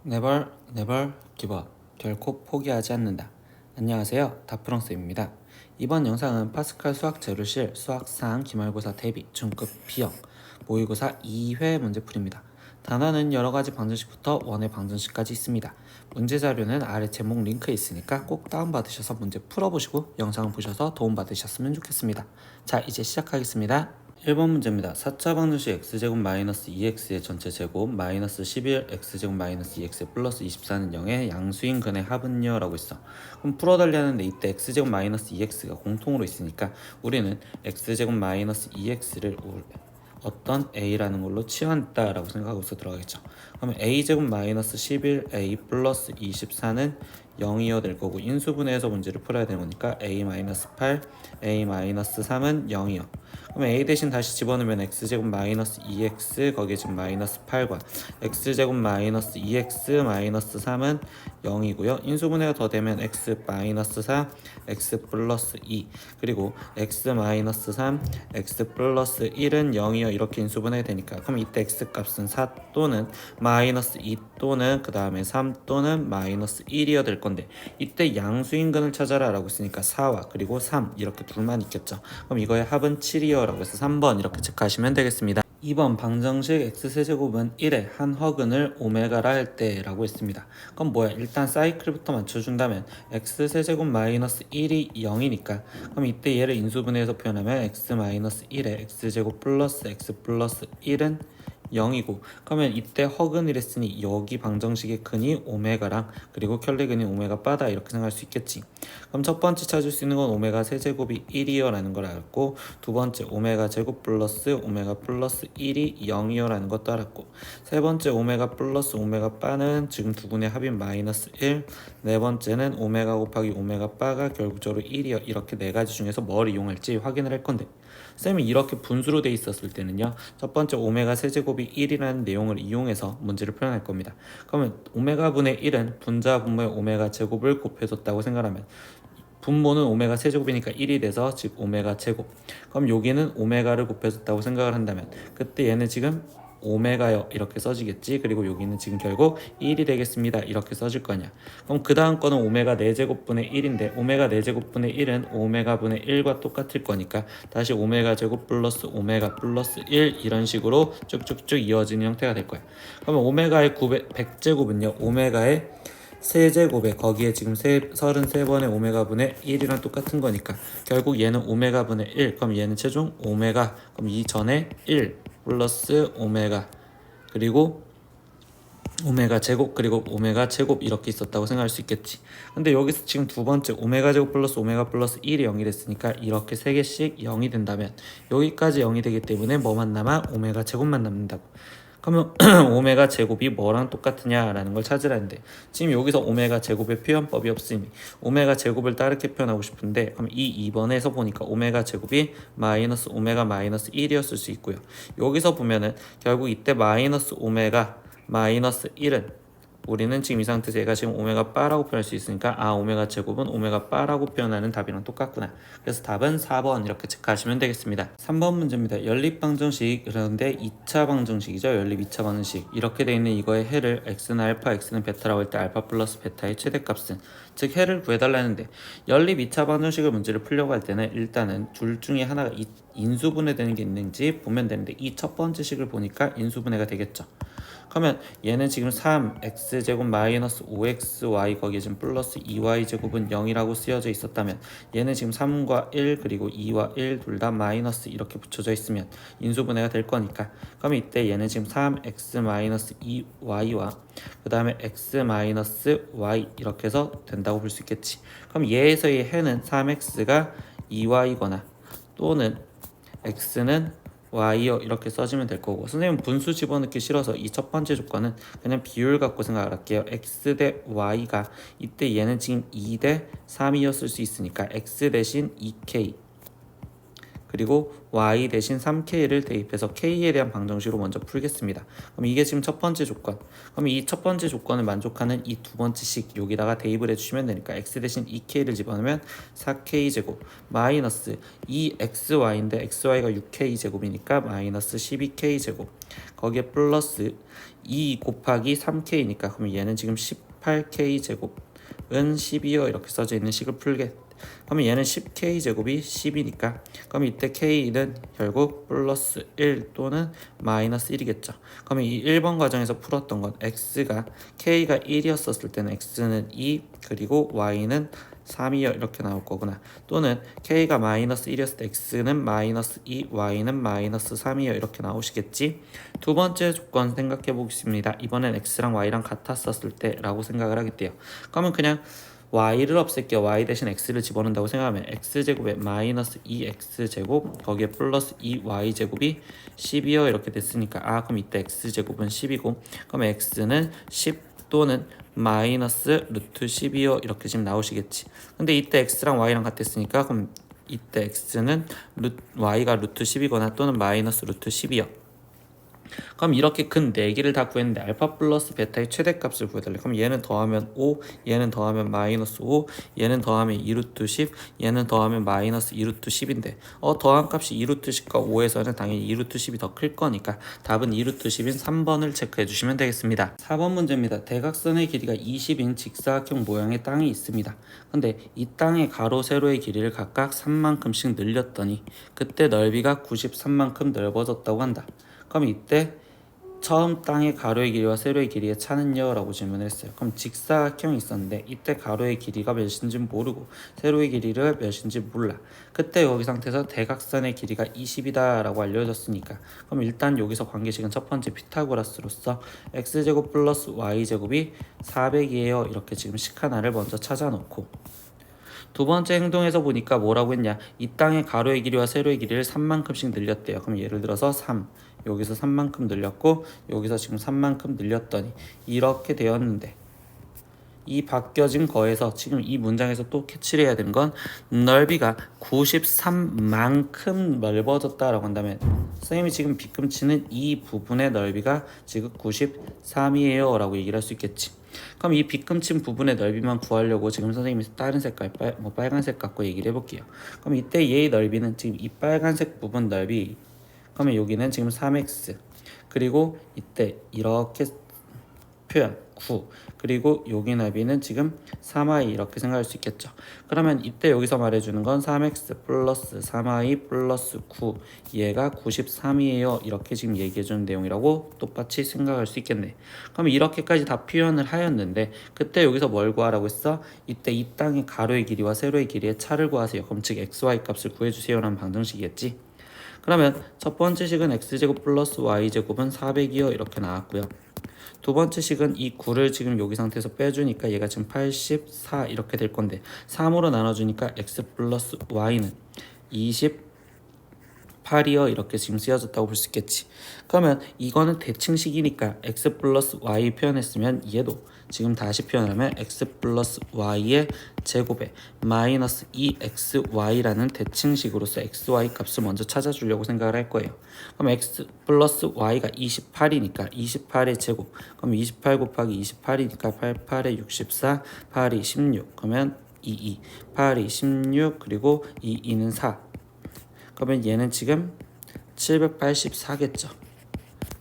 Never, never give up. 결코 포기하지 않는다. 안녕하세요. 다프랑스입니다. 이번 영상은 파스칼 수학 제로실 수학 3 기말고사 대비 중급 B형 모의고사 2회 문제풀이입니다. 단어는 여러가지 방정식부터 원의 방정식까지 있습니다. 문제 자료는 아래 제목 링크에 있으니까 꼭 다운받으셔서 문제 풀어보시고 영상을 보셔서 도움받으셨으면 좋겠습니다. 자, 이제 시작하겠습니다. 1번 문제입니다. 4차 방정식 x제곱 마이너스 2x의 전체 제곱 마이너스 11 x제곱 마이너스 2x 플러스 24는 0의 양수인 근의 합은요? 라고 있어. 그럼 풀어달라 하는데 이때 x제곱 마이너스 2x가 공통으로 있으니까 우리는 x제곱 마이너스 2x를 어떤 a라는 걸로 치환했다라고 생각하고서 들어가겠죠. 그러면 a제곱 마이너스 11a 플러스 24는 0이어 될 거고 인수분해해서 문제를 풀어야 되는 거니까 a-8, a-3은 0이요. 그러면 a 대신 다시 집어넣으면 x제곱 마이너스 2x 거기에 지금 마이너스 8과 x제곱 마이너스 2x 마이너스 3은 0이고요. 인수분해가 더 되면 x 마이너스 4, x 플러스 2 그리고 x 마이너스 3, x 플러스 1은 0이요. 이렇게 인수분해가 되니까 그럼 이때 x 값은 4 또는 마이너스 2 또는 그 다음에 3 또는 마이너스 1이어 될 건데 이때 양수인근을 찾아라 라고 했으니까 4와 그리고 3 이렇게 둘만 있겠죠. 그럼 이거의 합은 7이요 라고 해서 3번 이렇게 체크하시면 되겠습니다. 2번 방정식 x세제곱은 1의 한 허근을 오메가라 할 때 라고 했습니다. 그럼 뭐야? 일단 사이클부터 맞춰준다면 x세제곱 마이너스 1이 0이니까 그럼 이때 얘를 인수분해해서 표현하면 x 마이너스 1의 x제곱 플러스 x 플러스 1은 0이고 그러면 이때 허근이랬으니 여기 방정식의 근이 오메가랑 그리고 켤레근이 오메가 바다 이렇게 생각할 수 있겠지. 그럼 첫 번째 찾을 수 있는 건 오메가 세제곱이 1이요 라는 걸 알았고 두 번째 오메가 제곱 플러스 오메가 플러스 1이 0이요 라는 것도 알았고 세 번째 오메가 플러스 오메가 바는 지금 두 분의 합인 마이너스 1 네 번째는 오메가 곱하기 오메가 바가 결국적으로 1이요. 이렇게 네 가지 중에서 뭘 이용할지 확인을 할 건데 쌤이 이렇게 분수로 돼 있었을 때는요 첫 번째 오메가 세제곱이 1이라는 내용을 이용해서 문제를 표현할 겁니다. 그러면 오메가 분의 1은 분자 분모의 오메가 제곱을 곱해줬다고 생각하면 분모는 오메가 세제곱이니까 1이 돼서 즉 오메가 제곱 그럼 여기는 오메가를 곱해줬다고 생각을 한다면 그때 얘는 지금 오메가요 이렇게 써지겠지. 그리고 여기는 지금 결국 1이 되겠습니다 이렇게 써질 거냐. 그럼 그 다음 거는 오메가 4제곱분의 1인데 오메가 4제곱분의 1은 오메가 분의 1과 똑같을 거니까 다시 오메가 제곱 플러스 오메가 플러스 1 이런 식으로 쭉쭉쭉 이어지는 형태가 될 거야. 그러면 오메가의 100제곱은요 오메가의 세제곱에 거기에 지금 33번의 오메가 분의 1이랑 똑같은 거니까 결국 얘는 오메가 분의 1 그럼 얘는 최종 오메가 그럼 이 전에 1 플러스 오메가 그리고 오메가 제곱 그리고 오메가 제곱 이렇게 있었다고 생각할 수 있겠지. 근데 여기서 지금 두 번째 오메가 제곱 플러스 오메가 플러스 1이 0이 됐으니까 이렇게 세 개씩 0이 된다면 여기까지 0이 되기 때문에 뭐만 남아? 오메가 제곱만 남는다고. 그러면 오메가 제곱이 뭐랑 똑같으냐라는 걸 찾으라는데 지금 여기서 오메가 제곱의 표현법이 없으니 오메가 제곱을 다르게 표현하고 싶은데 그럼 이 2번에서 보니까 오메가 제곱이 마이너스 오메가 마이너스 1이었을 수 있고요. 여기서 보면은 결국 이때 마이너스 오메가 마이너스 1은 우리는 지금 이 상태에서 얘가 지금 오메가 바라고 표현할 수 있으니까 오메가 제곱은 오메가 바라고 표현하는 답이랑 똑같구나. 그래서 답은 4번 이렇게 체크하시면 되겠습니다. 3번 문제입니다. 연립방정식 그런데 2차 방정식이죠. 연립 2차 방정식 이렇게 돼 있는 이거의 해를 x는 알파 x는 베타라고 할 때 알파 플러스 베타의 최대값은 즉 해를 구해달라는데 연립 2차 방정식을 문제를 풀려고 할 때는 일단은 둘 중에 하나가 인수분해되는 게 있는지 보면 되는데 이 첫 번째 식을 보니까 인수분해가 되겠죠. 그러면 얘는 지금 3x제곱 마이너스 5xy 거기에 지금 플러스 2y제곱은 0이라고 쓰여져 있었다면 얘는 지금 3과 1 그리고 2와 1 둘 다 마이너스 이렇게 붙여져 있으면 인수분해가 될 거니까 그러면 이때 얘는 지금 3x 마이너스 2y와 그 다음에 x 마이너스 y 이렇게 해서 된다고 볼 수 있겠지. 그럼 얘에서의 해는 3x가 2y거나 또는 x는 y요 이렇게 써주면 될 거고 선생님은 분수 집어넣기 싫어서 이 첫 번째 조건은 그냥 비율 갖고 생각할게요. x 대 y가 이때 얘는 지금 2 대 3이었을 수 있으니까 x 대신 2k 그리고 y 대신 3k를 대입해서 k에 대한 방정식으로 먼저 풀겠습니다. 그럼 이게 지금 첫 번째 조건. 그럼 이 첫 번째 조건을 만족하는 이 두 번째 식 여기다가 대입을 해주시면 되니까 x 대신 2k를 집어넣으면 4k제곱 마이너스 2xy인데 xy가 6k제곱이니까 마이너스 12k제곱 거기에 플러스 2 곱하기 3k니까 그럼 얘는 지금 18k제곱은 12요 이렇게 써져 있는 식을 풀게. 그러면 얘는 10k제곱이 10이니까 그럼 이때 k는 결국 플러스 1 또는 마이너스 1이겠죠. 그러면 이 1번 과정에서 풀었던 건 x가 k가 1이었을 때는 x는 2 그리고 y는 3이요 이렇게 나올 거구나. 또는 k가 마이너스 1이었을 때 x는 마이너스 2 y는 마이너스 3이요 이렇게 나오시겠지. 두 번째 조건 생각해 보겠습니다. 이번엔 x랑 y랑 같았었을 때 라고 생각을 하겠대요. 그러면 그냥 y를 없앨게요. y 대신 x를 집어넣는다고 생각하면 x제곱에 마이너스 2x제곱 거기에 플러스 2y제곱이 10이요 이렇게 됐으니까 그럼 이때 x제곱은 10이고 그럼 x는 10 또는 마이너스 루트 10이요 이렇게 지금 나오시겠지. 근데 이때 x랑 y랑 같았으니까 그럼 이때 x는 y가 루트 10이거나 또는 마이너스 루트 10이요. 그럼 이렇게 근 4개를 다 구했는데 알파 플러스 베타의 최대값을 구해달래. 그럼 얘는 더하면 5, 얘는 더하면 마이너스 5, 얘는 더하면 2루트 10, 얘는 더하면 마이너스 2루트 10인데 더한 값이 2루트 10과 5에서는 당연히 2루트 10이 더 클 거니까 답은 2루트 10인 3번을 체크해 주시면 되겠습니다. 4번 문제입니다. 대각선의 길이가 20인 직사각형 모양의 땅이 있습니다. 근데 이 땅의 가로, 세로의 길이를 각각 3만큼씩 늘렸더니 그때 넓이가 93만큼 넓어졌다고 한다. 그럼 이때 처음 땅의 가로의 길이와 세로의 길이의 차는요? 라고 질문을 했어요. 그럼 직사각형이 있었는데 이때 가로의 길이가 몇인지 모르고 세로의 길이를 몇인지 몰라. 그때 여기 상태에서 대각선의 길이가 20이다 라고 알려졌으니까 그럼 일단 여기서 관계식은 첫 번째 피타고라스로서 x제곱 플러스 y제곱이 400이에요 이렇게 지금 식 하나를 먼저 찾아놓고 두 번째 행동에서 보니까 뭐라고 했냐, 이 땅의 가로의 길이와 세로의 길이를 3만큼씩 늘렸대요. 그럼 예를 들어서 3 여기서 3만큼 늘렸고 여기서 지금 3만큼 늘렸더니 이렇게 되었는데 이 바뀌어진 거에서 지금 이 문장에서 또 캐치를 해야 되는 건 넓이가 93만큼 넓어졌다라고 한다면 선생님이 지금 빗금치는 이 부분의 넓이가 지금 93이에요 라고 얘기를 할 수 있겠지. 그럼 이 빗금친 부분의 넓이만 구하려고 지금 선생님이 다른 색깔 빨간색 갖고 얘기를 해볼게요. 그럼 이때 얘의 넓이는 지금 이 빨간색 부분 넓이, 그러면 여기는 지금 3x 그리고 이때 이렇게 표현 9 그리고 여기 넓이는 지금 3y 이렇게 생각할 수 있겠죠. 그러면 이때 여기서 말해주는 건 3x 플러스 3y 플러스 9 얘가 93이에요 이렇게 지금 얘기해주는 내용이라고 똑같이 생각할 수 있겠네. 그럼 이렇게까지 다 표현을 하였는데 그때 여기서 뭘 구하라고 했어? 이때 이 땅의 가로의 길이와 세로의 길이의 차를 구하세요. 그럼 즉 xy 값을 구해주세요 라는 방정식이겠지. 그러면 첫 번째 식은 x제곱 플러스 y제곱은 400이요 이렇게 나왔고요. 두 번째 식은 이 9를 지금 여기 상태에서 빼주니까 얘가 지금 84 이렇게 될 건데 3으로 나눠주니까 x 플러스 y는 28이요 이렇게 지금 쓰여졌다고 볼 수 있겠지. 그러면 이거는 대칭식이니까 x 플러스 y 표현했으면 얘도 지금 다시 표현하면 x 플러스 y의 제곱에 마이너스 2xy라는 대칭식으로서 xy 값을 먼저 찾아주려고 생각을 할 거예요. 그럼 x 플러스 y가 28이니까 28의 제곱, 그럼 28 곱하기 28이니까 88에 64, 8이 16, 그러면 22, 8이 16, 그리고 22는 4. 그러면 얘는 지금 784겠죠.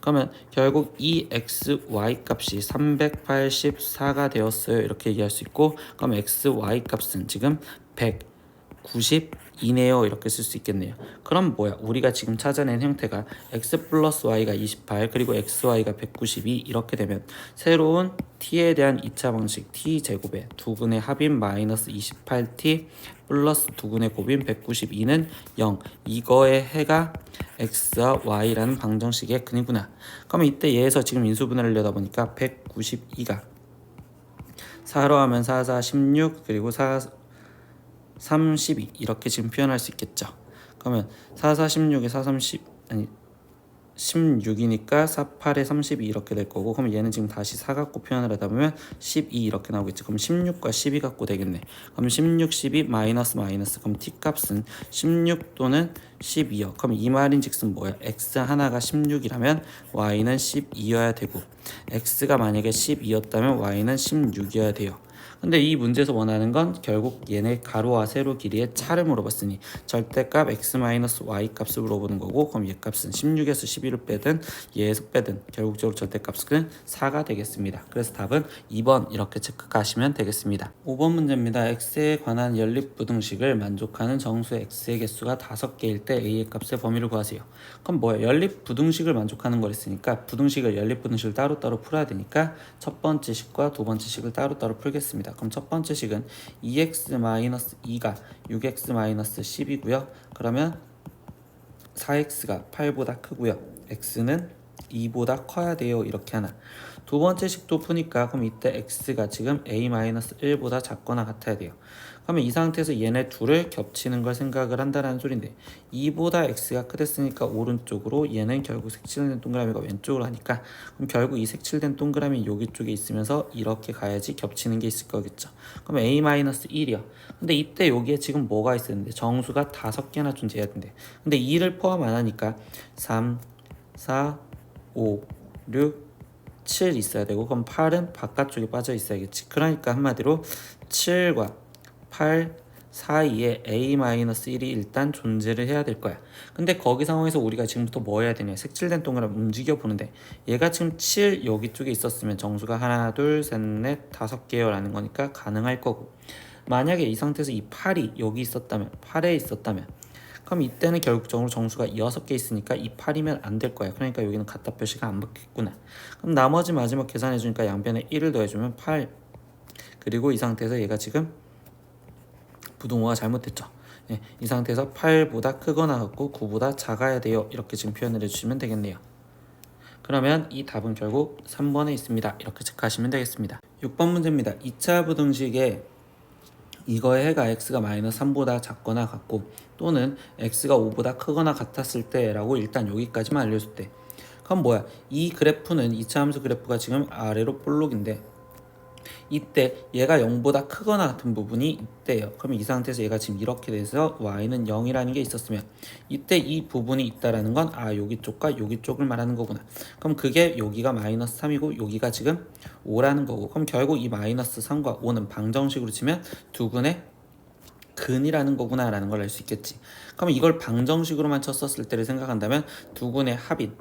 그러면 결국 이 xy 값이 384가 되었어요 이렇게 얘기할 수 있고, 그럼 xy 값은 지금 192네요 이렇게 쓸 수 있겠네요. 그럼 뭐야, 우리가 지금 찾아낸 형태가 x 플러스 y가 28 그리고 xy가 192 이렇게 되면 새로운 t에 대한 2차 방식 t제곱에 두근의 합인 마이너스 28t 플러스 두근의 곱인 192는 0, 이거의 해가 x와 y라는 방정식의 근이구나. 그러면 이때 얘에서 지금 인수분해를 내다 보니까 192가 4로 하면 4, 4, 16 그리고 4, 32 이렇게 지금 표현할 수 있겠죠. 그러면 4, 4, 16에 4, 30 아니 16이니까 4, 8에 32 이렇게 될 거고, 그럼 얘는 지금 다시 4 갖고 표현을 하다 보면 12 이렇게 나오겠지. 그럼 16과 12 갖고 되겠네. 그럼 16, 12 마이너스 마이너스. 그럼 t 값은 16 또는 12요. 그럼 이 말인즉슨 뭐야? x 하나가 16이라면 y는 12여야 되고, x가 만약에 12였다면 y는 16이어야 돼요. 근데 이 문제에서 원하는 건 결국 얘네 가로와 세로 길이의 차를 물어봤으니 절대값 x-y 값을 물어보는 거고, 그럼 얘 값은 16에서 12를 빼든 얘에서 빼든 결국적으로 절대값은 4가 되겠습니다. 그래서 답은 2번 이렇게 체크하시면 되겠습니다. 5번 문제입니다. x에 관한 연립부등식을 만족하는 정수의 x의 개수가 5개일 때 a의 값의 범위를 구하세요. 그럼 뭐야? 연립부등식을 만족하는 거랬으니까 부등식을 연립부등식을 따로따로 풀어야 되니까 첫 번째 식과 두 번째 식을 따로따로 풀겠습니다. 그럼 첫 번째 식은 2x-2가 6x-10이고요. 그러면 4x가 8보다 크고요. x는 2보다 커야 돼요. 이렇게 하나. 두 번째 식도 푸니까 그럼 이때 x가 지금 a-1보다 작거나 같아야 돼요. 그러면 이 상태에서 얘네 둘을 겹치는 걸 생각을 한다는 소린데 2보다 x가 크댔으니까 오른쪽으로, 얘는 결국 색칠된 동그라미가 왼쪽으로 하니까 그럼 결국 이 색칠된 동그라미 여기 쪽에 있으면서 이렇게 가야지 겹치는 게 있을 거겠죠. 그럼 a-1이요. 근데 이때 여기에 지금 뭐가 있었는데 정수가 5개나 존재해야 된대. 근데 2를 포함 안 하니까 3, 4, 5, 6, 7 있어야 되고, 그럼 8은 바깥쪽에 빠져 있어야겠지. 그러니까 한마디로 7과 8 사이에 a-1이 일단 존재를 해야 될 거야. 근데 거기 상황에서 우리가 지금부터 뭐 해야 되냐? 색칠된 동그라미 움직여 보는데 얘가 지금 7 여기 쪽에 있었으면 정수가 하나, 둘, 셋, 넷, 5개요 라는 거니까 가능할 거고, 만약에 이 상태에서 이 8이 여기 있었다면, 8에 있었다면, 그럼 이때는 결국적으로 정수가 6개 있으니까 이 8이면 안 될 거야. 그러니까 여기는 같다 표시가 안 붙겠구나. 그럼 나머지 마지막 계산해 주니까 양변에 1을 더해주면 8. 그리고 이 상태에서 얘가 지금 부등호가 잘못됐죠. 네, 이 상태에서 8보다 크거나 같고 9보다 작아야 돼요. 이렇게 지금 표현을 해주시면 되겠네요. 그러면 이 답은 결국 3번에 있습니다. 이렇게 체크하시면 되겠습니다. 6번 문제입니다. 2차 부등식에 이거의 해가 x가 마이너스 3보다 작거나 같고 또는 x가 5보다 크거나 같았을 때라고 일단 여기까지만 알려줄 때, 그럼 뭐야? 이 그래프는 2차 함수 그래프가 지금 아래로 볼록인데 이때 얘가 0보다 크거나 같은 부분이 있대요. 그러면 이 상태에서 얘가 지금 이렇게 돼서 y는 0이라는 게 있었으면 이때 이 부분이 있다라는 건 여기 쪽과 여기 쪽을 말하는 거구나. 그럼 그게 여기가 마이너스 3이고 여기가 지금 5라는 거고, 그럼 결국 이 마이너스 3과 5는 방정식으로 치면 두근의 근이라는 거구나 라는 걸 알 수 있겠지. 그럼 이걸 방정식으로만 쳤었을 때를 생각한다면 두근의 합인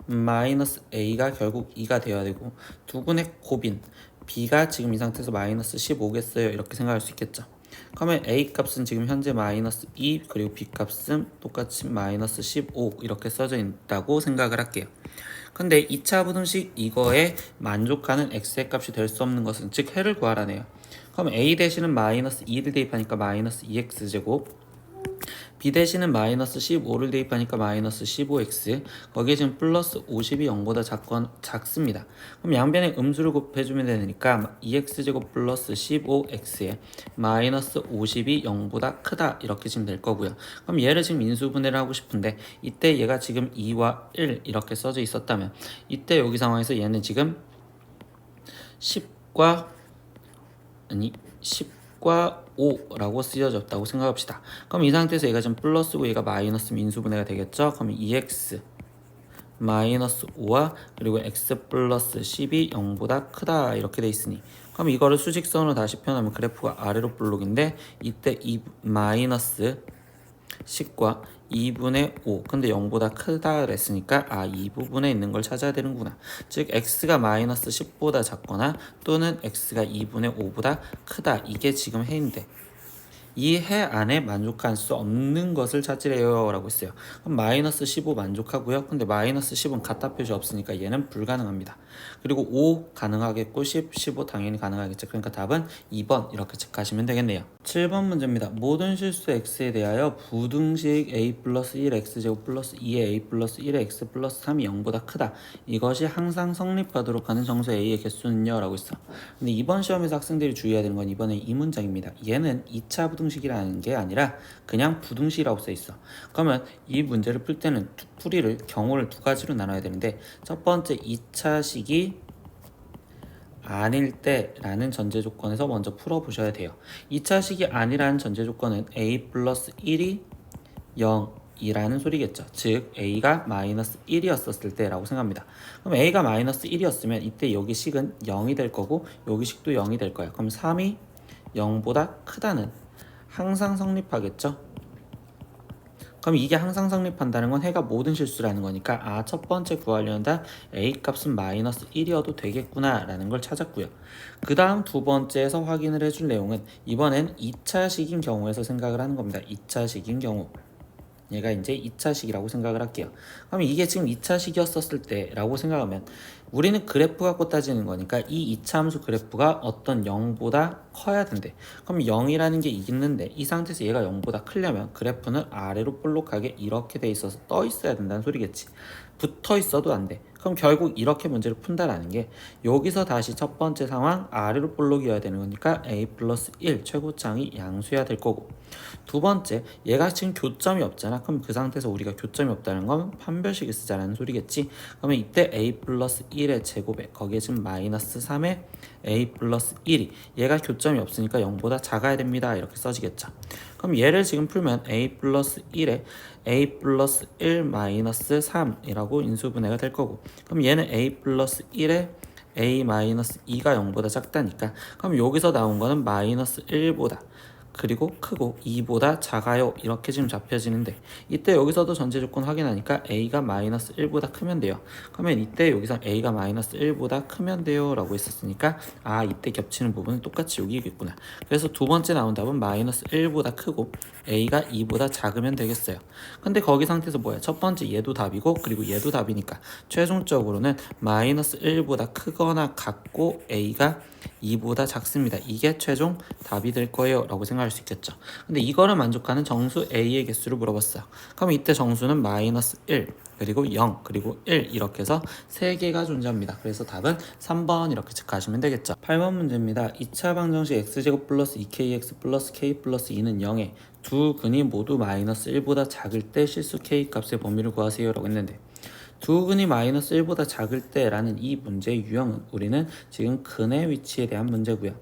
마이너스 a가 결국 2가 되어야 되고, 두근의 곱인 b가 지금 이 상태에서 마이너스 15겠어요. 이렇게 생각할 수 있겠죠. 그러면 a 값은 지금 현재 마이너스 2, 그리고 b 값은 똑같이 마이너스 15 이렇게 써져 있다고 생각을 할게요. 근데 2차 부등식 이거에 만족하는 x의 값이 될 수 없는 것은, 즉 해를 구하라네요. 그럼 a 대신은 마이너스 2를 대입하니까 마이너스 2x제곱, b 대신은 마이너스 15를 대입하니까 마이너스 15x, 거기에 지금 플러스 50이 0보다 작습니다. 그럼 양변에 음수를 곱해주면 되니까 2x제곱 플러스 15x에 마이너스 50이 0보다 크다 이렇게 지금 될 거고요. 그럼 얘를 지금 인수분해를 하고 싶은데 이때 얘가 지금 2와 1 이렇게 써져 있었다면 이때 여기 상황에서 얘는 지금 10과 5라고 쓰여졌다고 생각합시다. 그럼 이 상태에서 얘가 지금 플러스고 얘가 마이너스 인수분해가 되겠죠. 그럼 2x 마이너스 5와 그리고 x 플러스 10이 0보다 크다 이렇게 돼 있으니, 그럼 이거를 수직선으로 다시 표현하면 그래프가 아래로 볼록인데 이때 이 마이너스 10과 2분의 5, 근데 0보다 크다 그랬으니까 이 부분에 있는 걸 찾아야 되는구나. 즉 x가 마이너스 10보다 작거나 또는 x가 2분의 5보다 크다, 이게 지금 해인데 이 해 안에 만족할 수 없는 것을 찾으래요 라고 했어요. 그럼 마이너스 15 만족하고요. 근데 마이너스 10은 같다 표시 없으니까 얘는 불가능합니다. 그리고 5 가능하겠고 10, 15 당연히 가능하겠죠. 그러니까 답은 2번 이렇게 체크하시면 되겠네요. 7번 문제입니다. 모든 실수 x에 대하여 부등식 a 플러스 1x제곱 플러스 2의 a 플러스 1의 x 플러스 3이 0보다 크다, 이것이 항상 성립하도록 하는 정수 a의 개수는요 라고 했어. 근데 이번 시험에서 학생들이 주의해야 되는 건 이번에 이 문장입니다. 얘는 2차 부등식 쌍등식이라는 게 아니라 그냥 부등식이라고 써 있어. 그러면 이 문제를 풀 때는 풀이를 경우를 두 가지로 나눠야 되는데, 첫 번째 2차식이 아닐 때라는 전제 조건에서 먼저 풀어보셔야 돼요. 2차식이 아니라는 전제 조건은 a 플러스 1이 0이라는 소리겠죠. 즉 a가 마이너스 1이었을 때라고 생각합니다. 그럼 a가 마이너스 1이었으면 이때 여기 식은 0이 될 거고 여기 식도 0이 될 거예요. 그럼 3이 0보다 크다는 항상 성립하겠죠. 그럼 이게 항상 성립한다는 건 해가 모든 실수라는 거니까 첫 번째 구하려는 답 a 값은 마이너스 1이어도 되겠구나 라는 걸 찾았고요. 그 다음 두 번째에서 확인을 해줄 내용은 이번엔 2차식인 경우에서 생각을 하는 겁니다. 2차식인 경우 얘가 이제 2차식이라고 생각을 할게요. 그럼 이게 지금 2차식이었을 때라고 생각하면 우리는 그래프 갖고 따지는 거니까 이 2차 함수 그래프가 어떤 0보다 커야 된대. 그럼 0이라는 게 있는데 이 상태에서 얘가 0보다 크려면 그래프는 아래로 볼록하게 이렇게 돼 있어서 떠 있어야 된다는 소리겠지. 붙어 있어도 안 돼. 그럼 결국 이렇게 문제를 푼다라는 게 여기서 다시 첫 번째 상황 아래로 볼록이어야 되는 거니까 a 플러스 1 최고창이 양수여야 될 거고, 두 번째 얘가 지금 교점이 없잖아. 그럼 그 상태에서 우리가 교점이 없다는 건 판별식을 쓰자라는 소리겠지. 그러면 이때 a 플러스 1의 제곱에 거기에 지금 마이너스 3의 a 플러스 1이 얘가 교점이 없으니까 0보다 작아야 됩니다. 이렇게 써지겠죠. 그럼 얘를 지금 풀면 a 플러스 1에 a 플러스 1 마이너스 3이라고 인수분해가 될 거고, 그럼 얘는 a 플러스 1에 a 마이너스 2가 0보다 작다니까 그럼 여기서 나온 거는 마이너스 1보다 그리고 크고 2보다 작아요 이렇게 지금 잡혀지는데, 이때 여기서도 전제 조건 확인하니까 a가 마이너스 1보다 크면 돼요. 그러면 이때 여기서 a가 마이너스 1보다 크면 돼요 라고 했었으니까 이때 겹치는 부분은 똑같이 여기겠구나. 그래서 두 번째 나온 답은 마이너스 1보다 크고 a가 2보다 작으면 되겠어요. 근데 거기 상태에서 뭐야, 첫 번째 얘도 답이고 그리고 얘도 답이니까 최종적으로는 마이너스 1보다 크거나 같고 a가 2보다 작습니다. 이게 최종 답이 될 거예요 라고 생각할 수 있겠죠. 근데 이거를 만족하는 정수 a의 개수를 물어봤어요. 그럼 이때 정수는 마이너스 1 그리고 0 그리고 1 이렇게 해서 3개가 존재합니다. 그래서 답은 3번 이렇게 체크하시면 되겠죠. 8번 문제입니다. 2차 방정식 x제곱 플러스 2kx 플러스 k 플러스 2는 0에 두 근이 모두 마이너스 1보다 작을 때 실수 k 값의 범위를 구하세요 라고 했는데, 두 근이 마이너스 1보다 작을 때라는 이 문제의 유형은 우리는 지금 근의 위치에 대한 문제고요.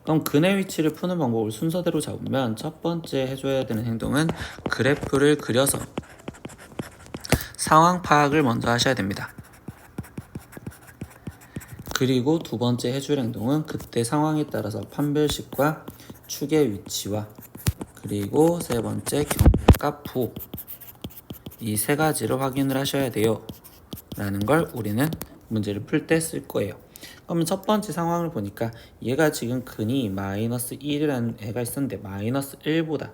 그럼 근의 위치를 푸는 방법을 순서대로 잡으면 첫 번째 해줘야 되는 행동은 그래프를 그려서 상황 파악을 먼저 하셔야 됩니다. 그리고 두 번째 해줄 행동은 그때 상황에 따라서 판별식과 축의 위치와 그리고 세 번째 경계값 부호 이 세 가지를 확인을 하셔야 돼요 라는 걸 우리는 문제를 풀 때 쓸 거예요. 그러면 첫 번째 상황을 보니까 얘가 지금 근이 마이너스 1이라는 애가 있었는데 마이너스 1보다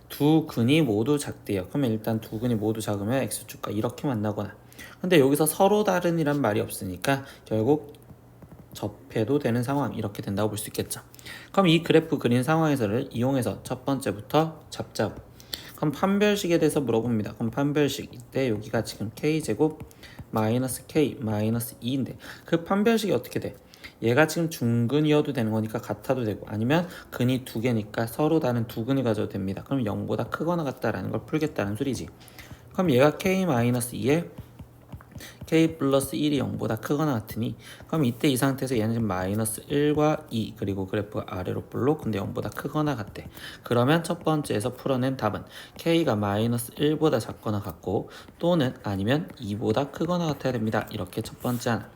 두 근이 모두 작대요. 그러면 일단 두 근이 모두 작으면 x축과 이렇게 만나거나, 근데 여기서 서로 다른이란 말이 없으니까 결국 접해도 되는 상황 이렇게 된다고 볼 수 있겠죠. 그럼 이 그래프 그린 상황에서를 이용해서 첫 번째부터 잡자고, 그럼 판별식에 대해서 물어봅니다. 그럼 판별식 이때 여기가 지금 k제곱 마이너스 k 마이너스 2인데 그 판별식이 어떻게 돼? 얘가 지금 중근이어도 되는 거니까 같아도 되고, 아니면 근이 두 개니까 서로 다른 두 근을 가져도 됩니다. 그럼 0보다 크거나 같다라는 걸 풀겠다는 소리지. 그럼 얘가 k 마이너스 2에 k 플러스 1이 0보다 크거나 같으니, 그럼 이때 이 상태에서 얘는 지금 마이너스 1과 2 그리고 그래프가 아래로 볼록 근데 0보다 크거나 같대. 그러면 첫 번째에서 풀어낸 답은 k가 마이너스 1보다 작거나 같고 또는 아니면 2보다 크거나 같아야 됩니다. 이렇게 첫 번째 하나.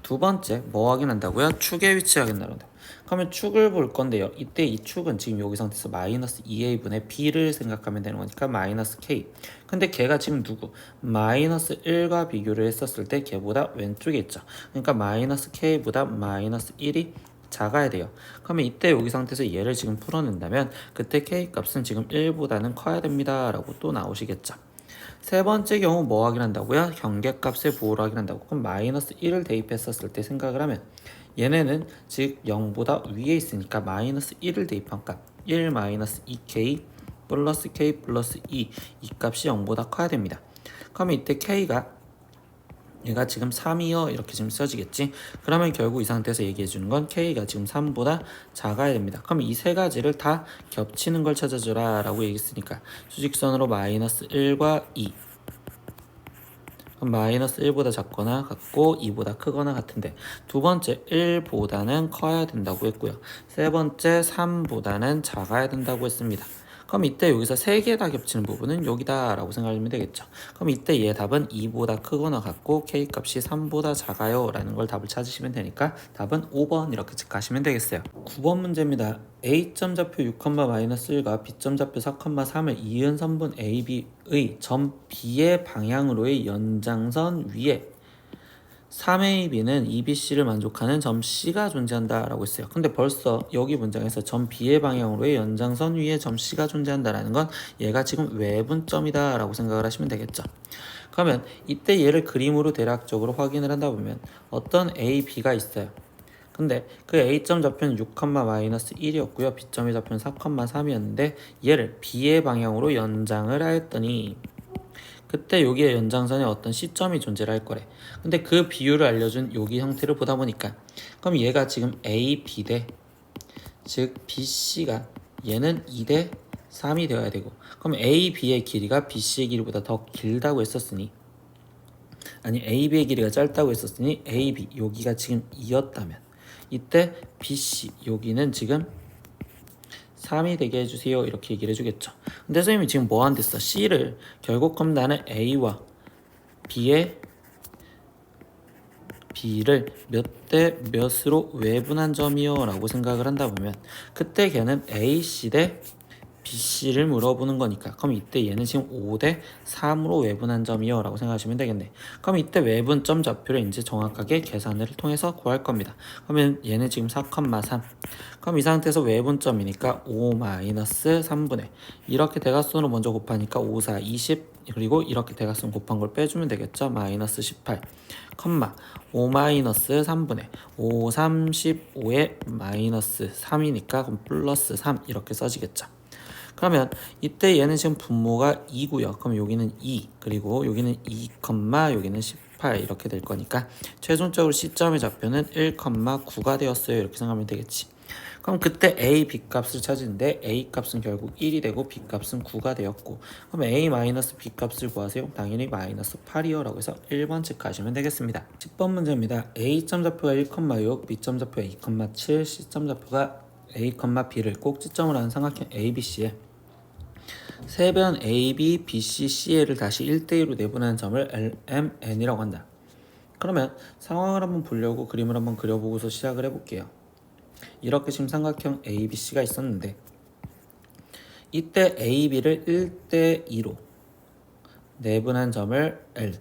두 번째 뭐 확인한다고요? 축의 위치 확인한다. 그러면 축을 볼 건데요. 이때 이 축은 지금 여기 상태에서 마이너스 2a분의 b를 생각하면 되는 거니까 마이너스 k. 근데 걔가 지금 누구? 마이너스 1과 비교를 했었을 때 걔보다 왼쪽에 있죠. 그러니까 마이너스 k보다 마이너스 1이 작아야 돼요. 그러면 이때 여기 상태에서 얘를 지금 풀어낸다면 그때 k 값은 지금 1보다는 커야 됩니다 라고 또 나오시겠죠. 세 번째 경우 뭐 확인한다고요? 경계값의 부호를 확인한다고. 그럼 마이너스 1을 대입했었을 때 생각을 하면 얘네는 즉 0보다 위에 있으니까 마이너스 1을 대입한 값 1 마이너스 2k 플러스 k 플러스 2 이 값이 0보다 커야 됩니다. 그러면 이때 k가 얘가 지금 3이요 이렇게 지금 써지겠지. 그러면 결국 이 상태에서 얘기해 주는 건 K가 지금 3보다 작아야 됩니다. 그럼 이 세 가지를 다 겹치는 걸 찾아주라 라고 얘기했으니까 수직선으로 마이너스 1과 2, 그럼 마이너스 1보다 작거나 같고 2보다 크거나 같은데, 두 번째 1보다는 커야 된다고 했고요. 세 번째 3보다는 작아야 된다고 했습니다. 그럼 이때 여기서 세 개 다 겹치는 부분은 여기다 라고 생각하면 되겠죠. 그럼 이때 얘 답은 2보다 크거나 같고 K값이 3보다 작아요 라는 걸 답을 찾으시면 되니까 답은 5번 이렇게 가시면 되겠어요. 9번 문제입니다. A점 좌표 6,-1과 B점 좌표 4,3을 이은 선분 AB의 점 B의 방향으로의 연장선 위에 3AB는 EBC를 만족하는 점 C가 존재한다 라고 했어요. 근데 벌써 여기 문장에서 점 B의 방향으로의 연장선 위에 점 C가 존재한다 라는 건 얘가 지금 외분점이다 라고 생각을 하시면 되겠죠. 그러면 이때 얘를 그림으로 대략적으로 확인을 한다 보면 어떤 A, B가 있어요. 근데 그 A점 좌표는 6,-1이었고요. B점의 좌표는 4,3이었는데 얘를 B의 방향으로 연장을 하였더니 그때 여기에 연장선에 어떤 시점이 존재를 할 거래. 근데 그 비율을 알려준 여기 형태를 보다 보니까 그럼 얘가 지금 A, B 대, 즉 BC가 얘는 2 대 3이 되어야 되고, 그럼 A, B의 길이가 BC의 길이보다 더 길다고 했었으니, 아니 A, B의 길이가 짧다고 했었으니 A, B 여기가 지금 2였다면 이때 BC 여기는 지금 3이 되게 해주세요 이렇게 얘기를 해주겠죠. 근데 선생님이 지금 뭐 한댔어? C를 결국 그럼 나는 A와 B를 몇 대 몇으로 외분한 점이요 라고 생각을 한다 보면 그때 걔는 AC 대 BC를 물어보는 거니까 그럼 이때 얘는 지금 5 대 3으로 외분한 점이요 라고 생각하시면 되겠네. 그럼 이때 외분점 좌표를 이제 정확하게 계산을 통해서 구할 겁니다. 그러면 얘는 지금 4,3, 그럼 이 상태에서 외분점이니까 5-3분의 이렇게 대각선으로 먼저 곱하니까 5, 4, 20, 그리고 이렇게 대각선 곱한 걸 빼주면 되겠죠. 마이너스 18, 5-3분의 5, 35에 마이너스 3이니까 그럼 플러스 3 이렇게 써지겠죠. 그러면 이때 얘는 지금 분모가 2고요. 그럼 여기는 2, 그리고 여기는 2, 여기는 18 이렇게 될 거니까 최종적으로 C점의 좌표는 1,9가 되었어요. 이렇게 생각하면 되겠지. 그럼 그때 A, B 값을 찾는데 A 값은 결국 1이 되고 B 값은 9가 되었고, 그럼 A 마이너스 B 값을 구하세요. 당연히 마이너스 8이요 라고 해서 1번 체크하시면 되겠습니다. 10번 문제입니다. A점 좌표가 1,6, B점 좌표가 2,7, C점 좌표가 A, B를 꼭지점으로 하는 삼각형 ABC에 세변 AB, BC, CA를 다시 1대1로 내분하는 점을 LMN이라고 한다. 그러면 상황을 한번 보려고 그림을 한번 그려보고서 시작을 해볼게요. 이렇게 지금 삼각형 ABC가 있었는데 이때 AB를 1대2로 내분한 점을 L,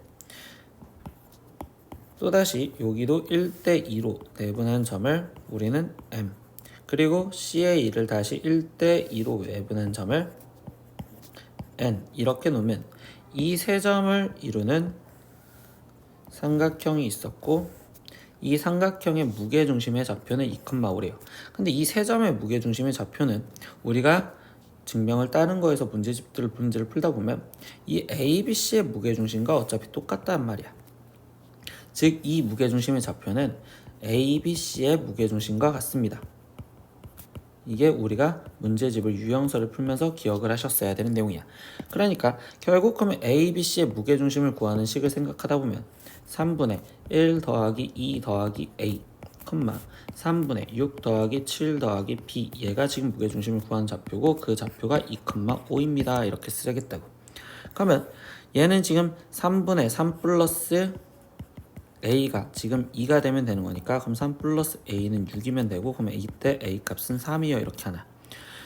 또다시 여기도 1대2로 내분한 점을 우리는 M, 그리고 CA를 다시 1대2로 내분한 점을 N 이렇게 놓으면 이 세 점을 이루는 삼각형이 있었고 이 삼각형의 무게중심의 좌표는 2,5래요. 근데 이 세 점의 무게중심의 좌표는 우리가 증명을 다른 거에서 문제를 풀다 보면 이 ABC의 무게중심과 어차피 똑같단 말이야. 즉 이 무게중심의 좌표는 ABC의 무게중심과 같습니다. 이게 우리가 문제집을 유형설을 풀면서 기억을 하셨어야 되는 내용이야. 그러니까 결국 그러면 ABC의 무게중심을 구하는 식을 생각하다 보면 3분의 1 더하기 2 더하기 A, 3분의 6 더하기 7 더하기 B, 얘가 지금 무게중심을 구하는 좌표고 그 좌표가 2,5입니다. 이렇게 쓰겠다고. 그러면 얘는 지금 3분의 3 플러스 A가 지금 2가 되면 되는 거니까 그럼 3 플러스 A는 6이면 되고 그러면 이때 A 값은 3이요 이렇게 하나.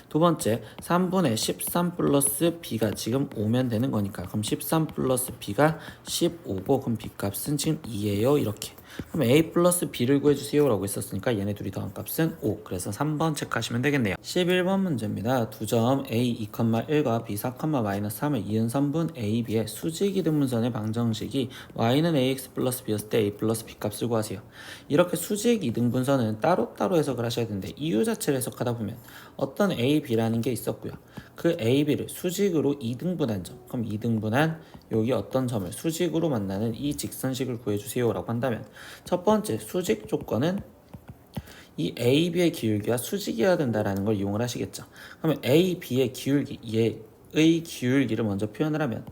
두 번째 3분의 13 플러스 B가 지금 5면 되는 거니까 그럼 13 플러스 B가 15고 그럼 B 값은 지금 2예요 이렇게. 그럼 a 플러스 b를 구해주세요 라고 했었으니까 얘네 둘이 더한 값은 5. 그래서 3번 체크하시면 되겠네요. 11번 문제입니다. 두 점 a 2,1과 b 4,-3을 이은 선분 a, b의 수직 이등분선의 방정식이 y는 ax 플러스 b였을 때 a 플러스 b 값을 구하세요. 이렇게 수직 이등분선은 따로따로 해석을 하셔야 되는데 이유 자체를 해석하다 보면 어떤 a, b라는 게 있었고요. 그 a, b를 수직으로 이등분한 점, 그럼 이등분한 여기 어떤 점을 수직으로 만나는 이 직선식을 구해주세요 라고 한다면 첫 번째 수직 조건은 이 a, b의 기울기와 수직이어야 된다라는 걸 이용을 하시겠죠. 그러면 a, b의 기울기, 얘의 기울기를 먼저 표현을 하면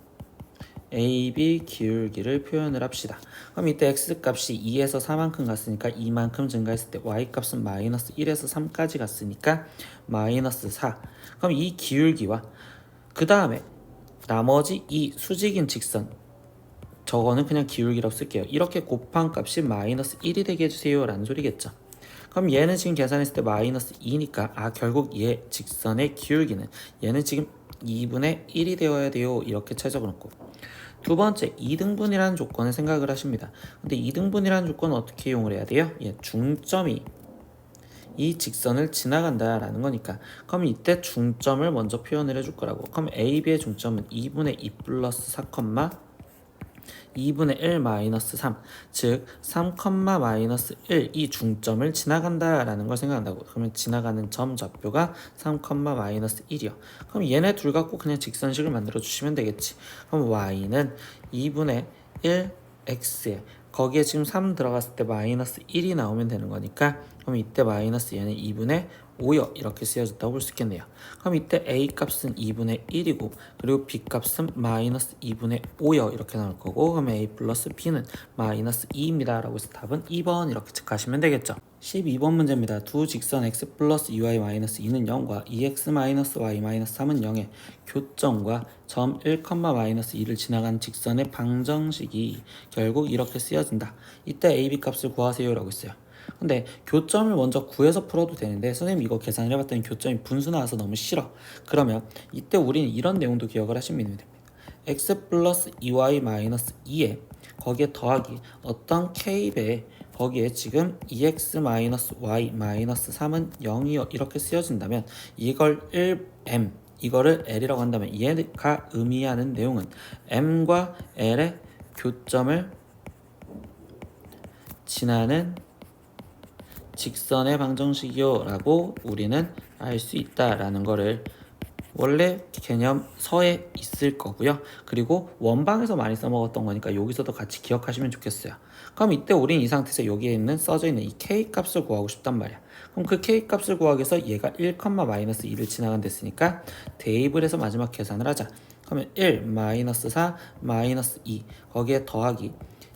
AB 기울기를 표현을 합시다. 그럼 이때 X값이 2에서 4만큼 갔으니까 2만큼 증가했을 때 Y값은 마이너스 1에서 3까지 갔으니까 마이너스 4. 그럼 이 기울기와 그 다음에 나머지 이 수직인 직선 저거는 그냥 기울기라고 쓸게요. 이렇게 곱한 값이 마이너스 1이 되게 해주세요 라는 소리겠죠. 그럼 얘는 지금 계산했을 때 마이너스 2니까 결국 얘 직선의 기울기는 얘는 지금 2분의 1이 되어야 돼요. 이렇게 최적을 놓고 두 번째 2등분이라는 조건을 생각을 하십니다. 근데 2등분이라는 조건은 어떻게 이용을 해야 돼요? 중점이 이 직선을 지나간다라는 거니까 그럼 이때 중점을 먼저 표현을 해줄 거라고. 그럼 AB의 중점은 2분의 2 플러스 4, 2분의 1 마이너스 3, 즉 3, 마이너스 1 이 중점을 지나간다라는 걸 생각한다고. 그러면 지나가는 점 좌표가 3, 마이너스 1이요. 그럼 얘네 둘 갖고 그냥 직선식을 만들어 주시면 되겠지. 그럼 y는 2분의 1 x에 거기에 지금 3 들어갔을 때 마이너스 1이 나오면 되는 거니까 그럼 이때 마이너스 얘는 2분의 5요 이렇게 쓰여졌다고 볼 수 있겠네요. 그럼 이때 a 값은 2분의 1이고 그리고 b 값은 마이너스 2분의 5요 이렇게 나올 거고 그러면 a 플러스 b는 마이너스 2입니다 라고 해서 답은 2번 이렇게 체크하시면 되겠죠. 12번 문제입니다. 두 직선 x 플러스 2y 마이너스 2는 0과 2x 마이너스 y 마이너스 3은 0의 교점과 점 1, 마이너스 2를 지나간 직선의 방정식이 결국 이렇게 쓰여진다. 이때 a, b 값을 구하세요 라고 했어요. 근데 교점을 먼저 구해서 풀어도 되는데 선생님 이거 계산을 해봤더니 교점이 분수 나와서 너무 싫어. 그러면 이때 우리는 이런 내용도 기억을 하시면 됩니다. x 플러스 2y 마이너스 2에 거기에 더하기 어떤 k배에 거기에 지금 2x 마이너스 y 마이너스 3은 0이요 이렇게 쓰여진다면 이걸 1m 이거를 L이라고 한다면 얘가 의미하는 내용은 M과 L의 교점을 지나는 직선의 방정식이요 라고 우리는 알 수 있다라는 거를 원래 개념서에 있을 거고요. 그리고 원방에서 많이 써먹었던 거니까 여기서도 같이 기억하시면 좋겠어요. 그럼 이때 우린 이 상태에서 여기에 있는 써져 있는 이 k 값을 구하고 싶단 말이야. 그럼 그 k 값을 구하기 위해서 얘가 1, 마이너스 2를 지나간댔으니까 대입을 해서 마지막 계산을 하자. 그러면 1, 마이너스 4, 마이너스 2 거기에 더하기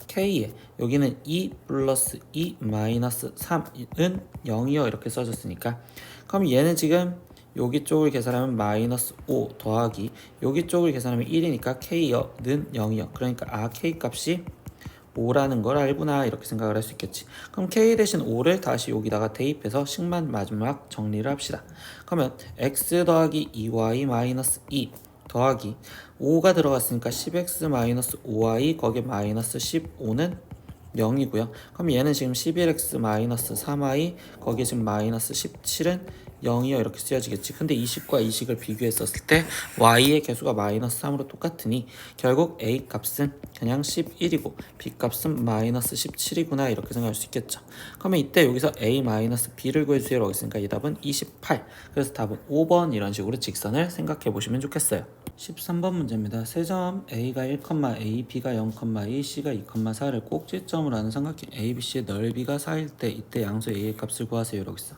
k에 여기는 2 플러스 2 마이너스 3은 0이요 이렇게 써졌으니까 그럼 얘는 지금 여기 쪽을 계산하면 마이너스 5 더하기 여기 쪽을 계산하면 1이니까 k는 0이요. 그러니까 k 값이 5라는 걸 알구나 이렇게 생각을 할 수 있겠지. 그럼 k 대신 5를 다시 여기다가 대입해서 식만 마지막 정리를 합시다. 그러면 x 더하기 2y 마이너스 2 더하기 5가 들어갔으니까 10x 마이너스 5y 거기에 마이너스 15는 0이고요. 그럼 얘는 지금 11x 마이너스 3y 거기에 지금 마이너스 17은 0이요 이렇게 쓰여지겠지. 근데 이 식과 이 식을 비교했었을 때 y의 개수가 마이너스 3으로 똑같으니 결국 a 값은 그냥 11이고 b 값은 마이너스 17이구나 이렇게 생각할 수 있겠죠. 그러면 이때 여기서 a 마이너스 b를 구해주세요 라고 했으니까 이 답은 28. 그래서 답은 5번 이런 식으로 직선을 생각해 보시면 좋겠어요. 13번 문제입니다. 세 점 A가 1, A, B가 0, A, C가 2, 4를 꼭지점으로 하는 삼각형 A, B, C의 넓이가 4일 때 이때 양수 A의 값을 구하세요 라고 했어.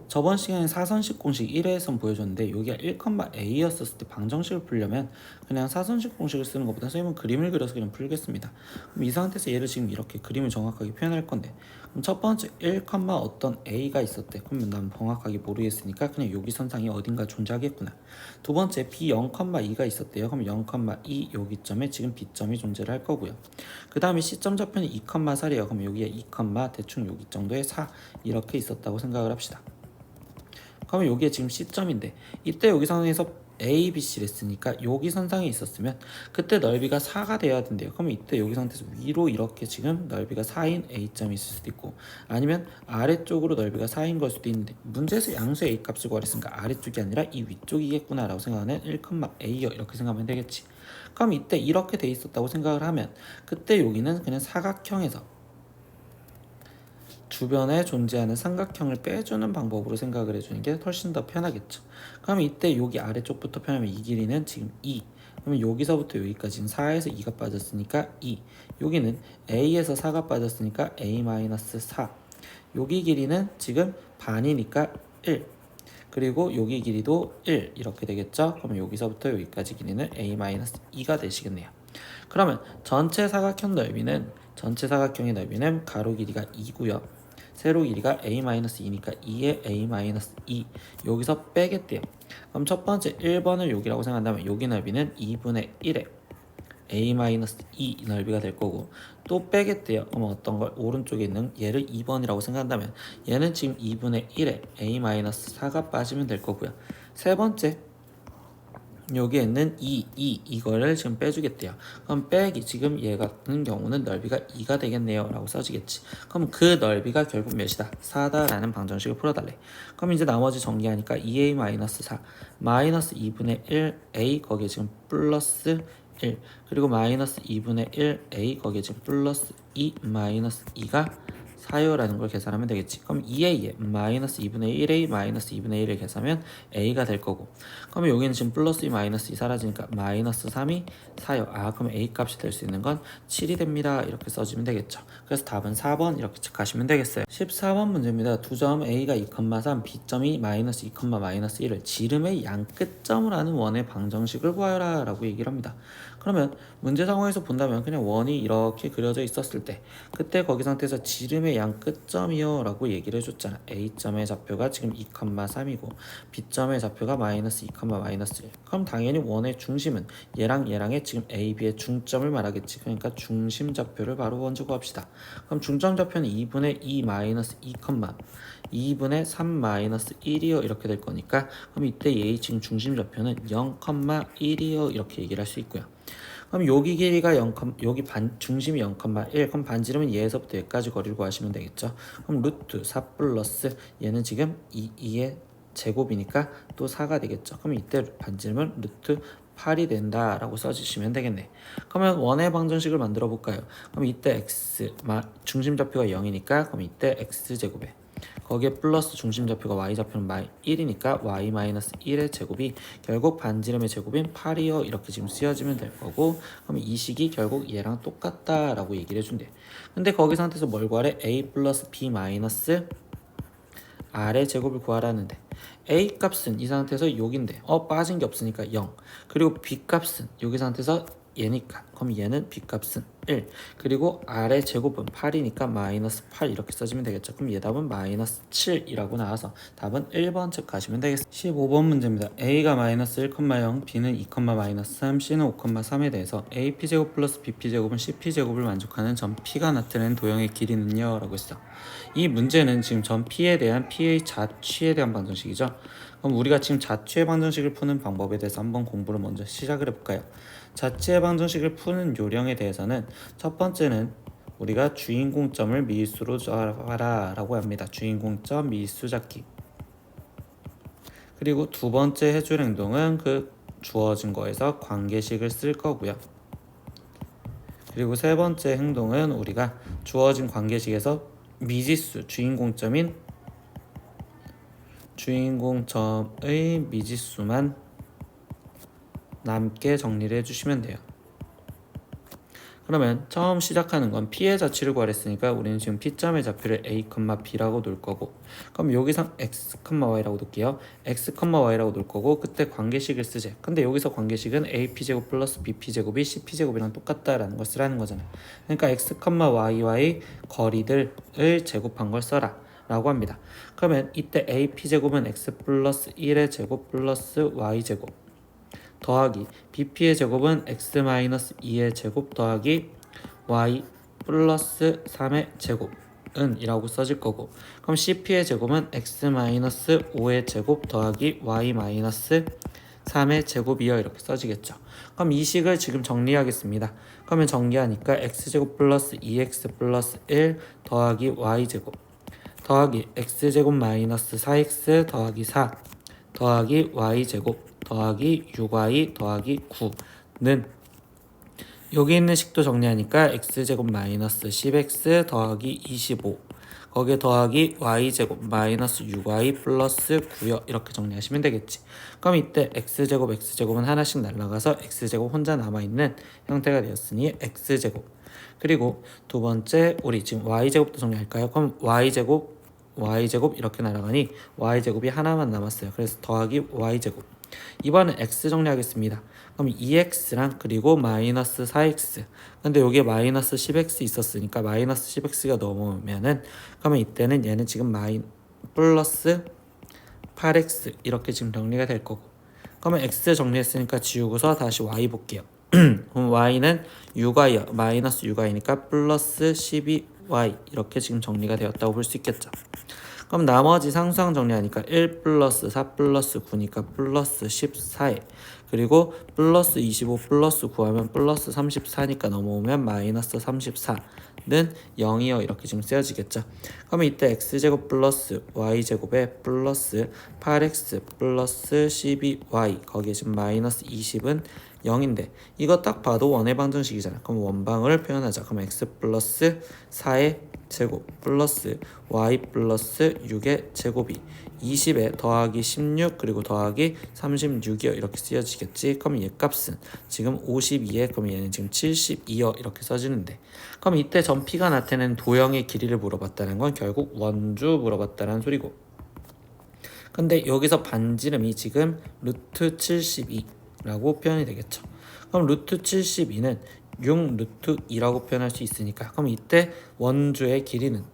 저번 시간에 사선식 공식 1회에선 보여줬는데 여기가 1, A였었을 때 방정식을 풀려면 그냥 사선식 공식을 쓰는 것보다 선생님은 그림을 그려서 그냥 풀겠습니다. 그럼 이 상태에서 얘를 지금 이렇게 그림을 정확하게 표현할 건데 그럼 첫 번째 1, 어떤 A가 있었대. 그러면 난 정확하게 모르겠으니까 그냥 여기 선상이 어딘가 존재하겠구나. 두 번째 B 0, 2가 있었대요. 그럼 0, 2 여기점에 지금 B점이 존재를 할 거고요. 그 다음에 C점 좌표는 2, 4래요. 그럼 여기에 2, 대충 여기 정도의 4 이렇게 있었다고 생각을 합시다. 그러면 여기에 지금 C점인데 이때 여기 상황에서 A, B, C를 했으니까 여기 선상에 있었으면 그때 넓이가 4가 돼야 된대요. 그럼 이때 여기 상태에서 위로 이렇게 지금 넓이가 4인 A점이 있을 수도 있고 아니면 아래쪽으로 넓이가 4인 걸 수도 있는데 문제에서 양수의 A 값을 구하랬으니까 아래쪽이 아니라 이 위쪽이겠구나 라고 생각하는 1,A요 이렇게 생각하면 되겠지. 그럼 이때 이렇게 돼 있었다고 생각을 하면 그때 여기는 그냥 사각형에서 주변에 존재하는 삼각형을 빼주는 방법으로 생각을 해주는 게 훨씬 더 편하겠죠. 그럼 이때 여기 아래쪽부터 펴면 이 길이는 지금 2. 그러면 여기서부터 여기까지는 4에서 2가 빠졌으니까 2. 여기는 A에서 4가 빠졌으니까 A-4. 여기 길이는 지금 반이니까 1. 그리고 여기 길이도 1 이렇게 되겠죠. 그러면 여기서부터 여기까지 길이는 A-2가 되시겠네요. 그러면 전체 사각형의 넓이는 가로 길이가 2고요. 세로 길이가 A-2니까 2에 A-2 여기서 빼겠대요. 그럼 첫 번째 1번을 여기라고 생각한다면 여기 넓이는 2분의 1에 A-2 넓이가 될 거고 또 빼겠대요. 그럼 어떤 걸 오른쪽에 있는 얘를 2번이라고 생각한다면 얘는 지금 2분의 1에 A-4가 빠지면 될 거고요. 세 번째 여기에 있는 이거를 지금 빼주겠대요. 그럼 빼기 지금 얘 같은 경우는 넓이가 2가 되겠네요 라고 써지겠지. 그럼 그 넓이가 결국 몇이다? 4다 라는 방정식을 풀어달래. 그럼 이제 나머지 정리하니까 2a-4 마이너스 2분의 1a 거기에 지금 플러스 1 그리고 마이너스 2분의 1a 거기에 지금 플러스 2 마이너스 2가 4요라는 걸 계산하면 되겠지. 그럼 2a에 마이너스 2분의 1a 마이너스 2분의 1을 계산하면 a가 될 거고 그러면 여기는 지금 플러스 2 마이너스 2 사라지니까 마이너스 3이 4요. 그럼 a 값이 될 수 있는 건 7이 됩니다. 이렇게 써주면 되겠죠. 그래서 답은 4번 이렇게 체크하시면 되겠어요. 14번 문제입니다. 두 점 a가 2,3 b점이 마이너스 2, 마이너스 1을 지름의 양 끝점을 하는 원의 방정식을 구하여라 라고 얘기를 합니다. 그러면 문제 상황에서 본다면 그냥 원이 이렇게 그려져 있었을 때 그때 거기 상태에서 지름의 양 끝점이요 라고 얘기를 해줬잖아. A점의 좌표가 지금 2,3이고 B점의 좌표가 마이너스 2, 마이너스 1 그럼 당연히 원의 중심은 얘랑의 지금 A, B의 중점을 말하겠지. 그러니까 중심 좌표를 바로 먼저 구합시다. 그럼 중점 좌표는 2분의 2 마이너스 2분의 3 마이너스 1이요 이렇게 될 거니까 그럼 이때 얘의 지금 중심 좌표는 0,1이요 이렇게 얘기를 할 수 있고요. 그럼 여기 길이가 0, 여기 중심이 0,1 그럼 반지름은 얘에서부터 여기까지 거리를 구하시면 되겠죠. 그럼 루트 4 플러스 얘는 지금 2의 제곱이니까 또 4가 되겠죠. 그럼 이때 반지름은 루트 8이 된다라고 써주시면 되겠네. 그러면 원의 방정식을 만들어 볼까요? 그럼 이때 x 중심 좌표가 0이니까 그럼 이때 x제곱에 거기에 플러스 중심 좌표가 y좌표는 1이니까 y-1의 제곱이 결국 반지름의 제곱인 8이요 이렇게 지금 쓰여지면 될 거고 그럼 이 식이 결국 얘랑 똑같다라고 얘기를 해준대. 근데 거기 상태에서 뭘 구하래? a 플러스 b 마이너스 r의 제곱을 구하라는데 a 값은 이 상태에서 여기인데 빠진 게 없으니까 0 그리고 b 값은 여기 상태에서 얘니까 그럼 얘는 b 값은 1 그리고 r의 제곱은 8이니까 마이너스 8 이렇게 써주면 되겠죠. 그럼 얘 답은 마이너스 7이라고 나와서 답은 1번 체크하시면 되겠습니다. 15번 문제입니다. a가 마이너스 1,0 b는 2, 마이너스 3 c는 5,3에 대해서 ap제곱 플러스 bp제곱은 cp제곱을 만족하는 점 p가 나타내는 도형의 길이는요 라고 했어. 이 문제는 지금 점 p에 대한 p의 자취에 대한 방정식이죠. 그럼 우리가 지금 자취의 방정식을 푸는 방법에 대해서 한번 공부를 먼저 시작을 해볼까요? 자취의 방정식을 푸는 요령에 대해서는 첫 번째는 우리가 주인공점을 미수로 잡아라 라고 합니다. 주인공점 미수 잡기. 그리고 두 번째 해줄 행동은 그 주어진 거에서 관계식을 쓸 거고요. 그리고 세 번째 행동은 우리가 주어진 관계식에서 미지수 주인공점의 미지수만 남게 정리를 해주시면 돼요. 그러면 처음 시작하는 건 p의 자취를 구하랬으니까 우리는 지금 p점의 좌표를 a, b라고 놓을 거고 그럼 여기서 x, y라고 놓을게요. x, y라고 놓을 거고 그때 관계식을 쓰지. 근데 여기서 관계식은 ap제곱 플러스 bp제곱이 cp제곱이랑 똑같다라는 걸 쓰라는 거잖아요. 그러니까 x, y와의 거리들을 제곱한 걸 써라 라고 합니다. 그러면 이때 ap제곱은 x 플러스 1의 제곱 플러스 y제곱 더하기 bp의 제곱은 x-2의 제곱 더하기 y 플러스 3의 제곱은 이라고 써질 거고 그럼 cp의 제곱은 x-5의 제곱 더하기 y-7의 3의 제곱이요 이렇게 써지겠죠. 그럼 이 식을 지금 정리하겠습니다. 그러면 정리하니까 x제곱 플러스 2x 플러스 1 더하기 y제곱 더하기 x제곱 마이너스 4x 더하기 4 더하기 y제곱 더하기 6y 더하기 9는 여기 있는 식도 정리하니까 x제곱 마이너스 10x 더하기 25 거기에 더하기 y제곱 마이너스 6y 플러스 9요 이렇게 정리하시면 되겠지. 그럼 이때 x제곱은 하나씩 날라가서 x제곱 혼자 남아있는 형태가 되었으니 x제곱 그리고 두 번째 우리 지금 y제곱도 정리할까요? 그럼 y제곱 이렇게 날아가니 y제곱이 하나만 남았어요. 그래서 더하기 y제곱 이번엔 x 정리하겠습니다. 그럼 2x랑 그리고 마이너스 4x 근데 여기에 마이너스 10x 있었으니까 마이너스 10x가 넘어오면은 그러면 이때는 얘는 지금 플러스 8x 이렇게 지금 정리가 될 거고 그러면 x 정리했으니까 지우고서 다시 y 볼게요. 그럼 y는 6y 마이너스 6y니까 플러스 12y 이렇게 지금 정리가 되었다고 볼 수 있겠죠. 그럼 나머지 상수항 정리하니까 1 플러스 4 플러스 9니까 플러스 14에 그리고 플러스 25 플러스 9하면 플러스 34니까 넘어오면 마이너스 34는 0이요 이렇게 지금 쓰여지겠죠. 그러면 이때 x제곱 플러스 y제곱에 플러스 8x 플러스 12y 거기에 지금 마이너스 20은 0인데 이거 딱 봐도 원의 방정식이잖아. 그럼 원방을 표현하자. 그럼 x 플러스 4의 제곱 플러스 y 플러스 6의 제곱이 20에 더하기 16 그리고 더하기 36이요 이렇게 쓰여지겠지. 그럼 얘 값은 지금 52에 그럼 얘는 지금 72요 이렇게 써지는데 그럼 이때 전피가 나타내는 도형의 길이를 물어봤다는 건 결국 원주 물어봤다는 소리고 근데 여기서 반지름이 지금 루트 72라고 표현이 되겠죠. 그럼 루트 72는 6 루트 2라고 표현할 수 있으니까 그럼 이때 원주의 길이는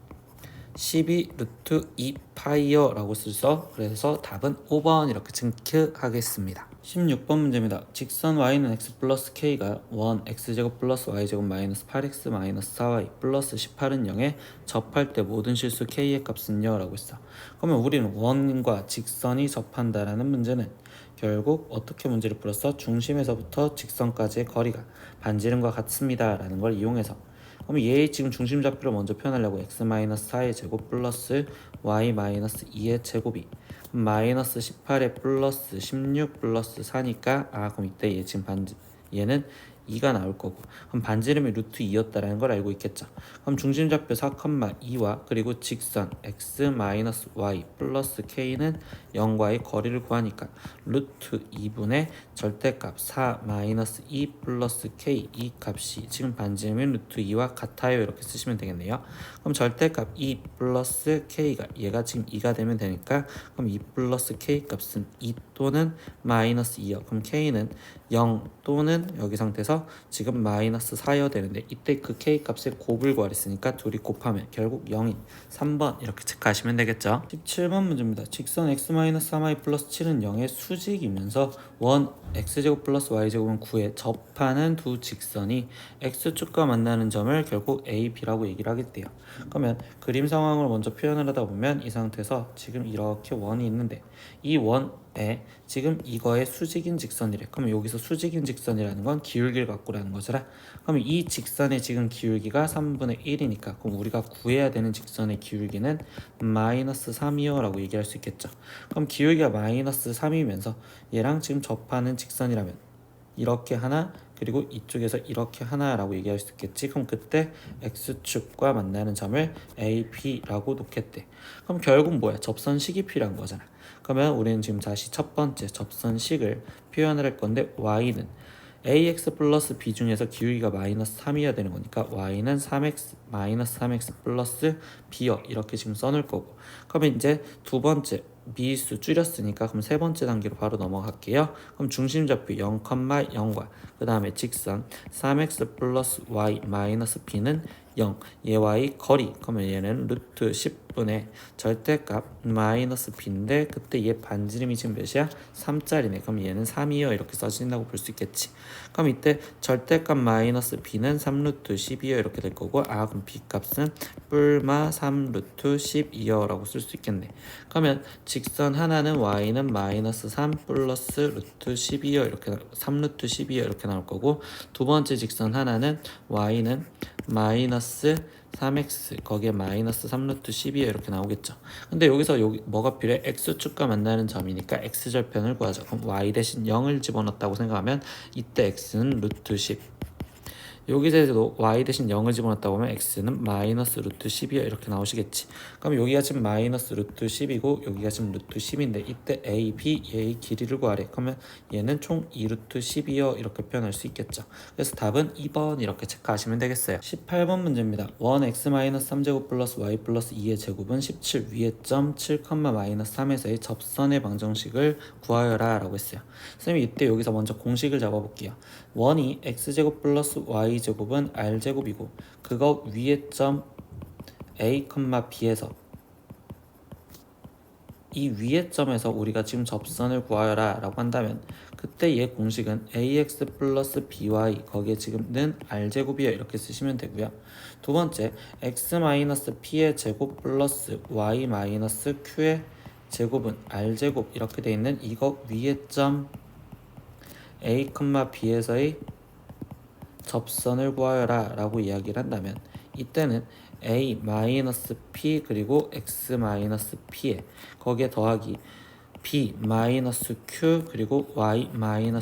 12 루트 2 파이어 라고 써서 그래서 답은 5번 이렇게 증크하겠습니다. 16번 문제입니다. 직선 y는 x 플러스 k가 1 x제곱 플러스 y제곱 마이너스 8x 마이너스 4y 플러스 18은 0에 접할 때 모든 실수 k의 값은요 라고 했어. 그러면 우리는 원과 직선이 접한다라는 문제는 결국 어떻게 문제를 풀었어? 중심에서부터 직선까지의 거리가 반지름과 같습니다 라는 걸 이용해서 그럼 얘의 지금 중심좌표를 먼저 표현하려고 x-4의 제곱 플러스 y-2의 제곱이 마이너스 18에 플러스 16 플러스 4니까 그럼 이때 얘 지금 얘는 2가 나올 거고 그럼 반지름이 루트 2였다라는 걸 알고 있겠죠. 그럼 중심좌표 4,2와 그리고 직선 x-y 플러스 k는 0과의 거리를 구하니까 루트 2분의 절대값 4-2 플러스 k 이 값이 지금 반지름이 루트 2와 같아요 이렇게 쓰시면 되겠네요. 그럼 절대값 2 플러스 k가 얘가 지금 2가 되면 되니까 그럼 2 플러스 k 값은 2 또는 마이너스 2요. 그럼 k는 0 또는 여기 상태에서 지금 마이너스 4여 되는데 이때 그 k 값의 곱을 구하랬으니까 둘이 곱하면 결국 0인 3번 이렇게 체크하시면 되겠죠. 17번 문제입니다. 직선 x-3y 플러스 7은 0의 수직이면서 원 x제곱 플러스 y제곱은 9에 접하는 두 직선이 x축과 만나는 점을 결국 a, b라고 얘기를 하겠대요. 그러면 그림 상황을 먼저 표현을 하다 보면 이 상태에서 지금 이렇게 원이 있는데 이 원에 지금 이거의 수직인 직선이래. 그럼 여기서 수직인 직선이라는 건 기울기를 갖고라는 거잖아. 그럼 이 직선의 지금 기울기가 3분의 1이니까 그럼 우리가 구해야 되는 직선의 기울기는 마이너스 3이요 라고 얘기할 수 있겠죠. 그럼 기울기가 마이너스 3이면서 얘랑 지금 접하는 직선이라면 이렇게 하나 그리고 이쪽에서 이렇게 하나라고 얘기할 수 있겠지. 그럼 그때 x축과 만나는 점을 AP라고 놓겠대. 그럼 결국 뭐야? 접선식이 필요한 거잖아. 그러면 우리는 지금 다시 첫 번째 접선식을 표현을 할 건데 y는 ax 플러스 b 중에서 기울기가 마이너스 3이어야 되는 거니까 y는 3x 마이너스 3x 플러스 b요 이렇게 지금 써놓을 거고 그러면 이제 두 번째 미수 줄였으니까 그럼 세 번째 단계로 바로 넘어갈게요. 그럼 중심좌표 0,0과 그 다음에 직선 3x 플러스 y 마이너스 b는 0 얘와의 거리 그러면 얘는 루트 10 분의 절대값 마이너스 b인데 그때 얘 반지름이 지금 몇이야? 3짜리네. 그럼 얘는 3이요 이렇게 써진다고 볼 수 있겠지. 그럼 이때 절대값 마이너스 b는 3루트 10이요 이렇게 될 거고, 그럼 b 값은 뿔마 3루트 10이요 라고 쓸 수 있겠네. 그러면 직선 하나는 y는 마이너스 3 플러스 루트 10이요 이렇게 3루트 10이요 이렇게 나올 거고, 두 번째 직선 하나는 y는 마이너스 3x 거기에 마이너스 3루트 10이요 이렇게 나오겠죠. 근데 여기서 뭐가 필요해? x축과 만나는 점이니까 x절편을 구하자. 그럼 y 대신 0을 집어넣었다고 생각하면 이때 x는 루트 10, 여기서도 y 대신 0을 집어넣었다고 하면 x는 마이너스 루트 10이요 이렇게 나오시겠지. 그럼 여기가 지금 마이너스 루트 10이고 여기가 지금 루트 10인데 이때 a, b, 얘의 길이를 구하래. 그러면 얘는 총 2루트 10이요 이렇게 표현할 수 있겠죠. 그래서 답은 2번 이렇게 체크하시면 되겠어요. 18번 문제입니다. 1x-3제곱 플러스 y 플러스 2의 제곱은 17 위의 점 7, 마이너스 3에서의 접선의 방정식을 구하여라 라고 했어요. 선생님이 이때 여기서 먼저 공식을 잡아볼게요. 1이 x제곱 플러스 y제곱은 r제곱이고 그거 위의 점 a, b에서 이 위의 점에서 우리가 지금 접선을 구하여라 라고 한다면 그때 얘 공식은 ax 플러스 by 거기에 지금은 r제곱이에요 이렇게 쓰시면 되고요. 두 번째 x 마이너스 p의 제곱 플러스 y 마이너스 q의 제곱은 r제곱 이렇게 돼 있는 이거 위의 점 a, b에서의 접선을 구하여라 라고 이야기를 한다면 이때는 a-p 그리고 x-p에 거기에 더하기 b-q 그리고 y-q는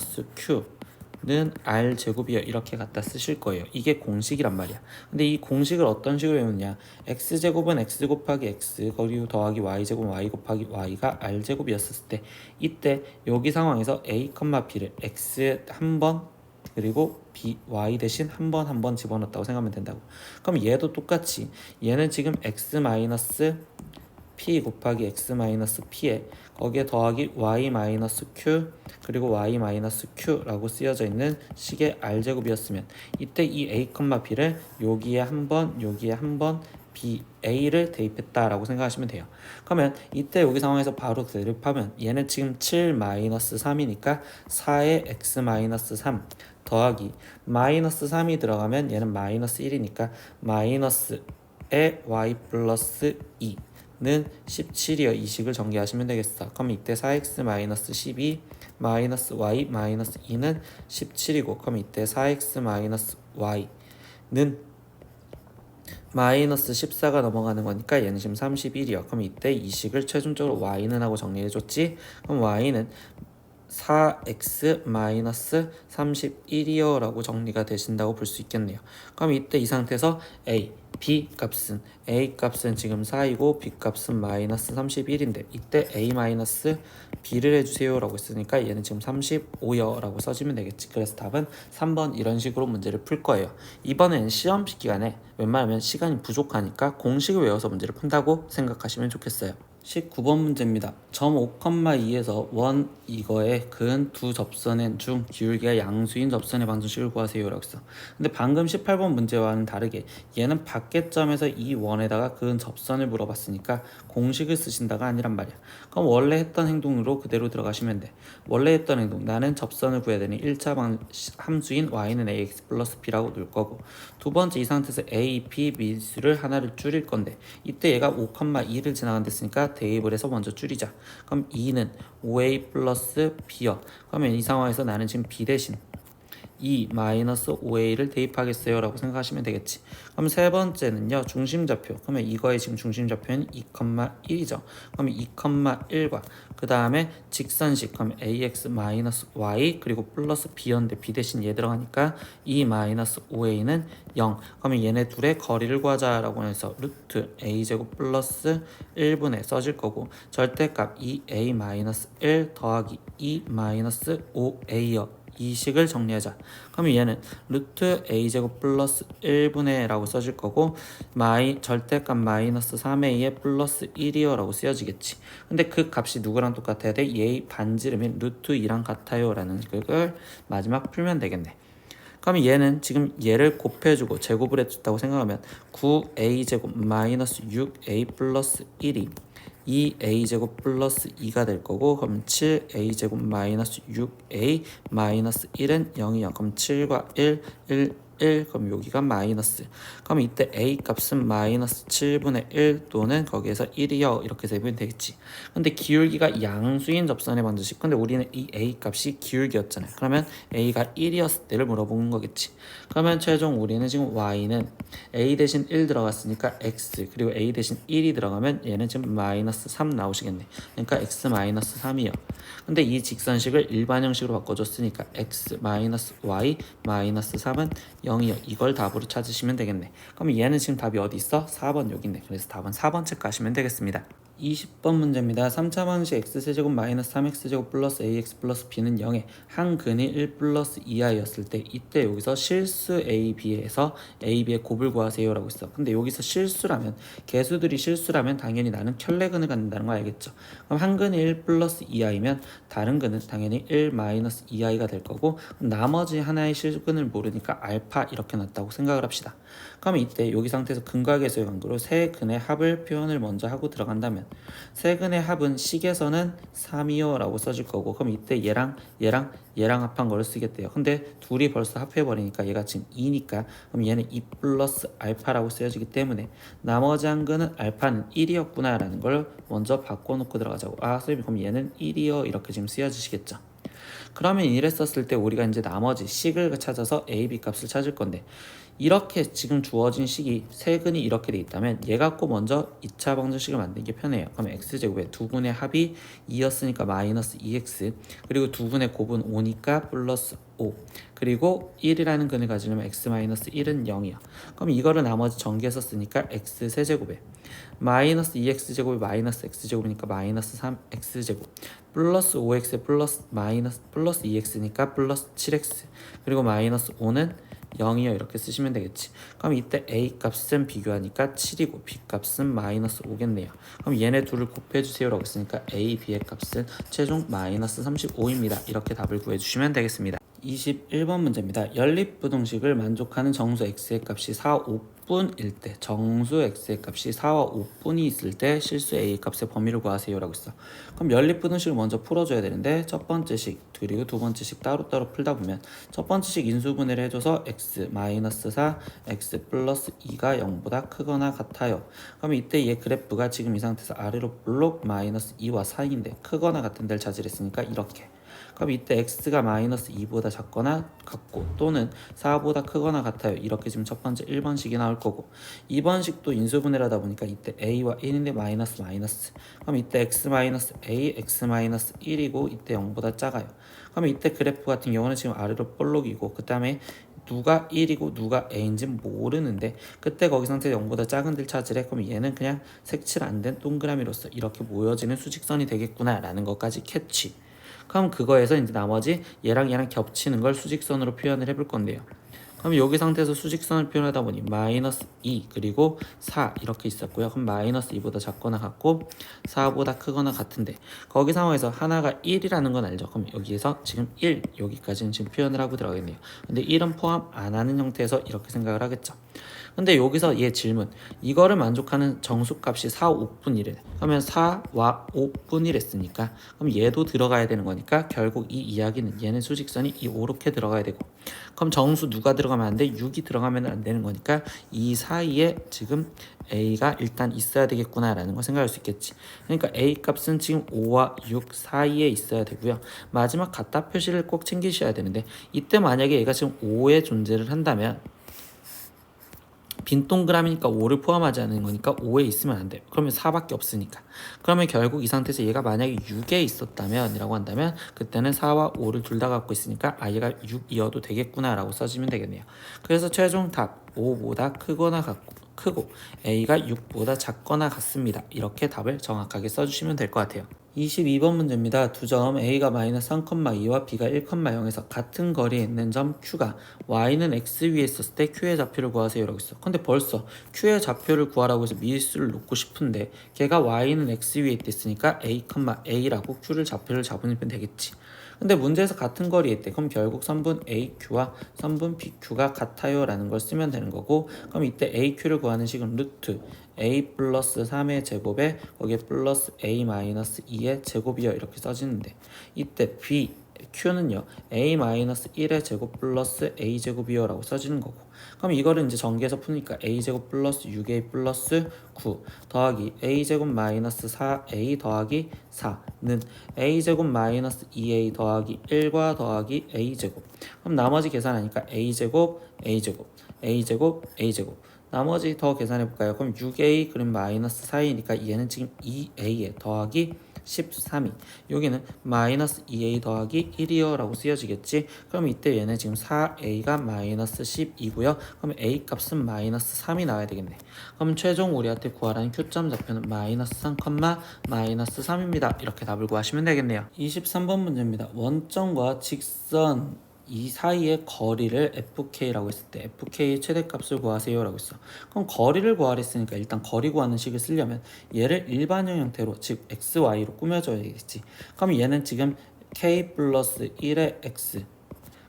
r제곱이요 이렇게 갖다 쓰실 거예요. 이게 공식이란 말이야. 근데 이 공식을 어떤 식으로 외우느냐, x제곱은 x 곱하기 x 그리고 더하기 y제곱은 y 곱하기 y가 r제곱이었을 때 이때 여기 상황에서 a, b를 x 한번 그리고 y 대신 한 번 집어넣었다고 생각하면 된다고. 그럼 얘도 똑같이 얘는 지금 x-p 곱하기 x-p에 거기에 더하기 y-q 그리고 y-q라고 쓰여져 있는 식의 r제곱이었으면 이때 이 a, b를 여기에 한 번 여기에 한 번 a를 대입했다라고 생각하시면 돼요. 그러면 이때 여기 상황에서 바로 대입하면 얘는 지금 7-3이니까 4의 x-3 더하기 마이너스 3이 들어가면 얘는 마이너스 1이니까 마이너스의 y 플러스 2는 17이요. 이 식을 전개하시면 되겠어. 그럼 이때 4x 마이너스 12 마이너스 y 마이너스 2는 17이고 그럼 이때 4x 마이너스 y는 마이너스 14가 넘어가는 거니까 얘는 지금 31이요. 그럼 이때 이 식을 최종적으로 y는 하고 정리해줬지. 그럼 y는 4x-31이요 라고 정리가 되신다고 볼 수 있겠네요. 그럼 이때 이 상태에서 a, 값은 지금 4이고 b 값은 마이너스 31인데 이때 a-b를 해주세요 라고 했으니까 얘는 지금 35요 라고 써주면 되겠지. 그래서 답은 3번 이런 식으로 문제를 풀 거예요. 이번엔 시험식 기간에 웬만하면 시간이 부족하니까 공식을 외워서 문제를 푼다고 생각하시면 좋겠어요. 19번 문제입니다. 점 5,2에서 원 이거에 근 두 접선의 중 기울기가 양수인 접선의 방정식을 구하세요 라고 했어. 근데 방금 18번 문제와는 다르게 얘는 밖의 점에서 이 원에다가 근 접선을 물어봤으니까 공식을 쓰신다가 아니란 말이야. 그럼 원래 했던 행동으로 그대로 들어가시면 돼. 원래 했던 행동, 나는 접선을 구해야 되니 1차 함수인 y는 ax 플러스 b라고 놓을 거고, 두 번째 이 상태에서 a, b, 미수를 하나를 줄일 건데 이때 얘가 5,2를 지나간댔으니까 대입을 해서 먼저 줄이자. 그럼 2는 5a 플러스 b요. 그러면 이 상황에서 나는 지금 b 대신 2-5a를 대입하겠어요 라고 생각하시면 되겠지. 그럼 세 번째는요, 중심좌표. 그러면 이거의 지금 중심좌표는 2,1이죠. 그러면 2,1과 그 다음에 직선식, 그럼 ax-y 그리고 플러스 b였는데 b 대신 얘 들어가니까 2-5a는 0. 그러면 얘네 둘의 거리를 구하자라고 해서 루트 a제곱 플러스 1분에 써질 거고, 절대값 2a-1 더하기 2-5a요. 이 식을 정리하자. 그러면 얘는 루트 a제곱 플러스 1분의 라고 써질 거고, 절대값 마이너스 3a에 플러스 1이요 라고 쓰여지겠지. 근데 그 값이 누구랑 똑같아야 돼? 얘의 반지름인 루트 2랑 같아요 라는 걸 마지막 풀면 되겠네. 그러면 얘는 지금 얘를 곱해주고 제곱을 해줬다고 생각하면 9a제곱 마이너스 6a 플러스 1이 2a제곱 플러스 2가 될 거고, 그럼 7a제곱 마이너스 6a 마이너스 1은 0이요. 그럼 7과 1, 1, 그럼 여기가 마이너스. 그럼 이때 a 값은 마이너스 7분의 1 또는 거기에서 1이요. 이렇게 되면 되겠지. 근데 기울기가 양수인 접선의 방정식. 근데 우리는 이 a 값이 기울기였잖아요. 그러면 a가 1이었을 때를 물어보는 거겠지. 그러면 최종 우리는 지금 y는 a 대신 1 들어갔으니까 x, 그리고 a 대신 1이 들어가면 얘는 지금 마이너스 3 나오시겠네. 그러니까 x 마이너스 3이요. 근데 이 직선식을 일반 형식으로 바꿔줬으니까 x 마이너스 y 마이너스 3은 0이요. 이걸 답으로 찾으시면 되겠네. 그럼 얘는 지금 답이 어디 있어? 4번 여기 있네. 그래서 답은 4번 체크하시면 되겠습니다. 20번 문제입니다. 3차 방정식 x세제곱 마이너스 3x제곱 플러스 ax 플러스 b는 0에 한 근이 1 플러스 2i였을 때 이때 여기서 실수 a, b에서 a, b의 곱을 구하세요 라고 있어. 근데 여기서 실수라면, 개수들이 실수라면 당연히 나는 켤레근을 갖는다는 거 알겠죠? 그럼 한 근이 1 플러스 2i면 다른 근은 당연히 1 마이너스 2i가 될 거고, 나머지 하나의 실근을 모르니까 알파 이렇게 놨다고 생각을 합시다. 그러면 이때 여기 상태에서 근과 계수의 관계로 세 근의 합을 표현을 먼저 하고 들어간다면 세 근의 합은 식에서는 3이요 라고 써줄 거고, 그럼 이때 얘랑 합한 거를 쓰겠대요. 근데 둘이 벌써 합해버리니까 얘가 지금 2니까 그럼 얘는 2 플러스 알파라고 쓰여지기 때문에 나머지 한 근은 알파는 1이었구나 라는 걸 먼저 바꿔놓고 들어가자고. 선생님 그럼 얘는 1이요 이렇게 지금 쓰여지시겠죠. 그러면 이랬었을 때 우리가 이제 나머지 식을 찾아서 a, b 값을 찾을 건데, 이렇게 지금 주어진 식이 세 근이 이렇게 돼 있다면 얘 갖고 먼저 2차 방정식을 만드는 게 편해요. 그럼 x제곱에 두 근의 합이 2였으니까 마이너스 2x, 그리고 두 근의 곱은 5니까 플러스 5, 그리고 1이라는 근을 가지려면 x 마이너스 1은 0이야. 그럼 이거를 나머지 전개해서 쓰니까 x 세제곱에 마이너스 2x제곱이 마이너스 x제곱이니까 마이너스 3x제곱 플러스 5x 플러스 마이너스 플러스 2x니까 플러스 7x, 그리고 마이너스 5는 0이요 이렇게 쓰시면 되겠지. 그럼 이때 a 값은 비교하니까 7이고 b 값은 마이너스 5겠네요. 그럼 얘네 둘을 곱해주세요 라고 했으니까 a, b의 값은 최종 마이너스 35입니다. 이렇게 답을 구해주시면 되겠습니다. 21번 문제입니다. 연립부등식을 만족하는 정수 x의 값이 4, 5분일 때, 정수 x의 값이 4와 5분이 있을 때 실수 a 값의 범위를 구하세요 라고 있어. 그럼 연립부등식을 먼저 풀어줘야 되는데, 첫 번째 식 그리고 두 번째 식 따로따로 풀다 보면 첫 번째 식 인수분해를 해줘서 x 마이너스 4, x 플러스 2가 0보다 크거나 같아요. 그럼 이때 얘 그래프가 지금 이 상태에서 아래로 볼록 마이너스 2와 4인데 크거나 같은 데를 찾으랬으니까 이렇게. 그럼 이때 x가 마이너스 2보다 작거나 같고 또는 4보다 크거나 같아요. 이렇게 지금 첫 번째 1번식이 나올 거고, 2번식도 인수분해를 하다 보니까 이때 a와 1인데 마이너스 마이너스. 그럼 이때 x 마이너스 a, x 마이너스 1이고 이때 0보다 작아요. 그럼 이때 그래프 같은 경우는 지금 아래로 볼록이고, 그 다음에 누가 1이고 누가 a인지 모르는데 그때 거기 상태 0보다 작은 데를 찾으래. 그럼 얘는 그냥 색칠 안 된 동그라미로서 이렇게 모여지는 수직선이 되겠구나 라는 것까지 캐치. 그럼 그거에서 이제 나머지 얘랑 겹치는 걸 수직선으로 표현을 해볼 건데요. 그럼 여기 상태에서 수직선을 표현하다 보니 마이너스 2 그리고 4 이렇게 있었고요. 그럼 마이너스 2보다 작거나 같고 4보다 크거나 같은데, 거기 상황에서 하나가 1이라는 건 알죠? 그럼 여기에서 지금 1 여기까지는 지금 표현을 하고 들어가겠네요. 근데 1은 포함 안 하는 형태에서 이렇게 생각을 하겠죠. 근데 여기서 얘 질문, 이거를 만족하는 정수값이 4, 5분이래. 그러면 4와 5분이랬으니까 그럼 얘도 들어가야 되는 거니까 결국 이 이야기는 얘는 수직선이 이렇게 들어가야 되고, 그럼 정수 누가 들어가면 안 돼? 6이 들어가면 안 되는 거니까 이 사이에 지금 a가 일단 있어야 되겠구나 라는 걸 생각할 수 있겠지. 그러니까 a 값은 지금 5와 6 사이에 있어야 되고요. 마지막 같다 표시를 꼭 챙기셔야 되는데, 이때 만약에 얘가 지금 5의 존재를 한다면 빈 동그라미니까 5를 포함하지 않는 거니까 5에 있으면 안 돼요. 그러면 4밖에 없으니까. 그러면 결국 이 상태에서 얘가 만약에 6에 있었다면 이라고 한다면 그때는 4와 5를 둘 다 갖고 있으니까 얘가 6이어도 되겠구나 라고 써주면 되겠네요. 그래서 최종 답 5보다 크거나 크고 a가 6보다 작거나 같습니다. 이렇게 답을 정확하게 써주시면 될 것 같아요. 22번 문제입니다. 두 점 a가 마이너스 3,2와 b가 1,0에서 같은 거리에 있는 점 q가 y는 x 위에 있었을 때 q의 좌표를 구하세요 라고 있어. 근데 벌써 q의 좌표를 구하라고 해서 미수를 놓고 싶은데 걔가 y는 x 위에 있댔으니까 a,a라고 q를 좌표를 잡으면 되겠지. 근데 문제에서 같은 거리에 있대. 그럼 결국 선분 AQ와 선분 PQ가 같아요 라는 걸 쓰면 되는 거고, 그럼 이때 AQ를 구하는 식은 루트 A 플러스 3의 제곱에 거기에 플러스 A 마이너스 2의 제곱이요 이렇게 써지는데, 이때 Q는요 A-1의 제곱 플러스 A제곱이요 라고 써지는 거고, 그럼 이거를 이제 전개해서 푸니까 A제곱 플러스 6A 플러스 9 더하기 A제곱 마이너스 4A 더하기 4는 A제곱 마이너스 2A 더하기 1과 더하기 A제곱. 그럼 나머지 계산하니까 A제곱 A제곱 A제곱 A제곱, 나머지 더 계산해볼까요? 그럼 6A 그럼 마이너스 4이니까 얘는 지금 2A에 더하기 13이, 여기는 마이너스 2A 더하기 1이요 라고 쓰여지겠지. 그럼 이때 얘는 지금 4A가 마이너스 10이고요. 그럼 A 값은 마이너스 3이 나와야 되겠네. 그럼 최종 우리한테 구하라는 Q점 좌표는 마이너스 3, 마이너스 3입니다. 이렇게 답을 구하시면 되겠네요. 23번 문제입니다. 원점과 직선 이 사이의 거리를 FK라고 했을 때 FK의 최대값을 구하세요 라고 했어. 그럼 거리를 구하라 했으니까 일단 거리 구하는 식을 쓰려면 얘를 일반형 형태로, 즉 XY로 꾸며줘야겠지. 그럼 얘는 지금 K 플러스 1의 X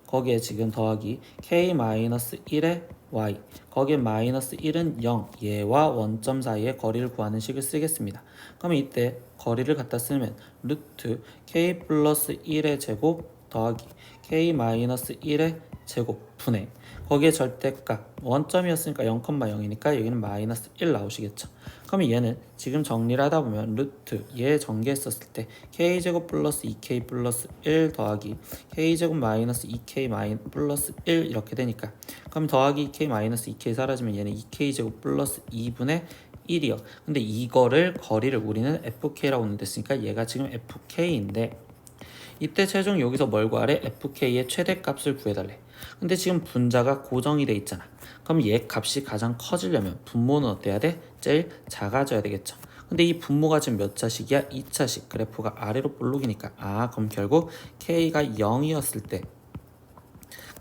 거기에 지금 더하기 K 마이너스 1의 Y 거기에 마이너스 1은 0, 얘와 원점 사이의 거리를 구하는 식을 쓰겠습니다. 그럼 이때 거리를 갖다 쓰면 루트 K 플러스 1의 제곱 더하기 K-1의 제곱 분의 거기에 절대값 원점이었으니까 0,0이니까 여기는 마이너스 1 나오시겠죠. 그러면 얘는 지금 정리를 하다 보면 루트 얘 전개했었을 때 K제곱 플러스 2K 플러스 1 더하기 K제곱 마이너스 2K 플러스 1 이렇게 되니까, 그럼 더하기 2K 마이너스 2K 사라지면 얘는 2K제곱 플러스 2분의 1이요. 근데 이거를 거리를 우리는 FK라고 냈으니까 얘가 지금 FK인데, 이때 최종 여기서 뭘 구하래? FK의 최대값을 구해달래. 근데 지금 분자가 고정이 돼 있잖아. 그럼 얘 값이 가장 커지려면 분모는 어때야 돼? 제일 작아져야 되겠죠. 근데 이 분모가 지금 몇 차식이야? 2차식. 그래프가 아래로 볼록이니까 그럼 결국 K가 0이었을 때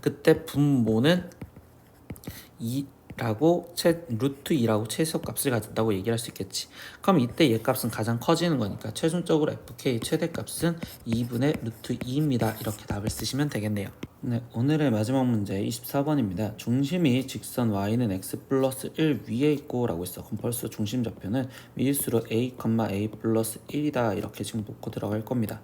그때 분모는 2라고 루트 2라고 최소값을 가진다고 얘기할 수 있겠지. 그럼 이때 얘 값은 가장 커지는 거니까 최종적으로 FK 최대값은 2분의 루트 2입니다. 이렇게 답을 쓰시면 되겠네요. 네, 오늘의 마지막 문제 24번입니다. 중심이 직선 y는 x 플러스 1 위에 있고 라고 했어. 그럼 벌써 중심 좌표는 미일수로 a, a 플러스 1이다 이렇게 지금 놓고 들어갈 겁니다.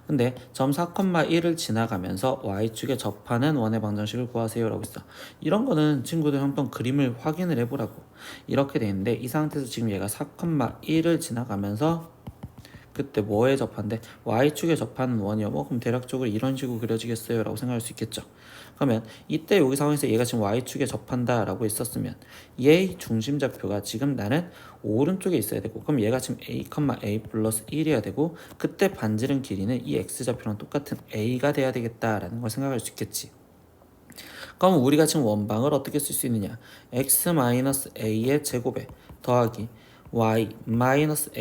근데 점 4,1을 지나가면서 y축에 접하는 원의 방정식을 구하세요 라고 했어. 이런 거는 친구들 한번 그림을 확인을 해보라고. 이렇게 돼 있는데 이 상태에서 지금 얘가 4,1을 지나가면서 그때 뭐에 접한대? y축에 접하는 원이요. 그럼 대략적으로 이런 식으로 그려지겠어요 라고 생각할 수 있겠죠. 그러면 이때 여기 상황에서 얘가 지금 y축에 접한다 라고 했었으면 얘의 중심 좌표가 지금 나는 오른쪽에 있어야 되고, 그럼 얘가 지금 a, a 플러스 1이어야 되고, 그때 반지름 길이는 이 x좌표랑 똑같은 a가 돼야 되겠다라는 걸 생각할 수 있겠지. 그럼 우리가 지금 원방을 어떻게 쓸 수 있느냐? x-a의 제곱에 더하기 y-a-1의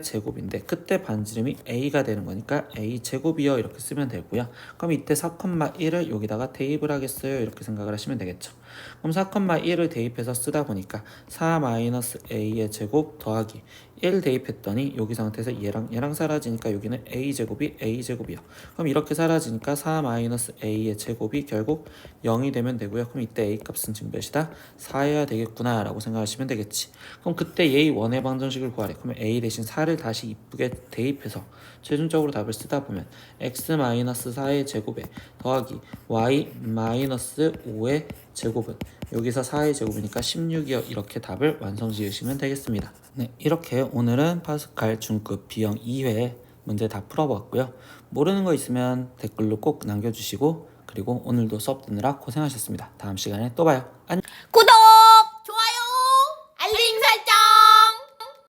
제곱인데 그때 반지름이 a가 되는 거니까 a 제곱이요 이렇게 쓰면 되고요. 그럼 이때 4,1을 여기다가 대입을 하겠어요 이렇게 생각을 하시면 되겠죠. 그럼 4,1을 대입해서 쓰다 보니까 4-a의 제곱 더하기 1 대입했더니 여기 상태에서 얘랑 사라지니까 여기는 a제곱이 a제곱이요. 그럼 이렇게 사라지니까 4-a의 제곱이 결국 0이 되면 되고요. 그럼 이때 a 값은 지금 몇이다? 4여야 되겠구나 라고 생각하시면 되겠지. 그럼 그때 얘의 원의 방정식을 구하래. 그러면 a 대신 4를 다시 이쁘게 대입해서 최종적으로 답을 쓰다 보면 x-4의 제곱에 더하기 y-5의 제곱은 여기서 4의 제곱이니까 16이요. 이렇게 답을 완성 지으시면 되겠습니다. 네, 이렇게 오늘은 파스칼 중급 B형 2회 문제 다 풀어보았고요. 모르는 거 있으면 댓글로 꼭 남겨주시고, 그리고 오늘도 수업 듣느라 고생하셨습니다. 다음 시간에 또 봐요. 안녕. 구독!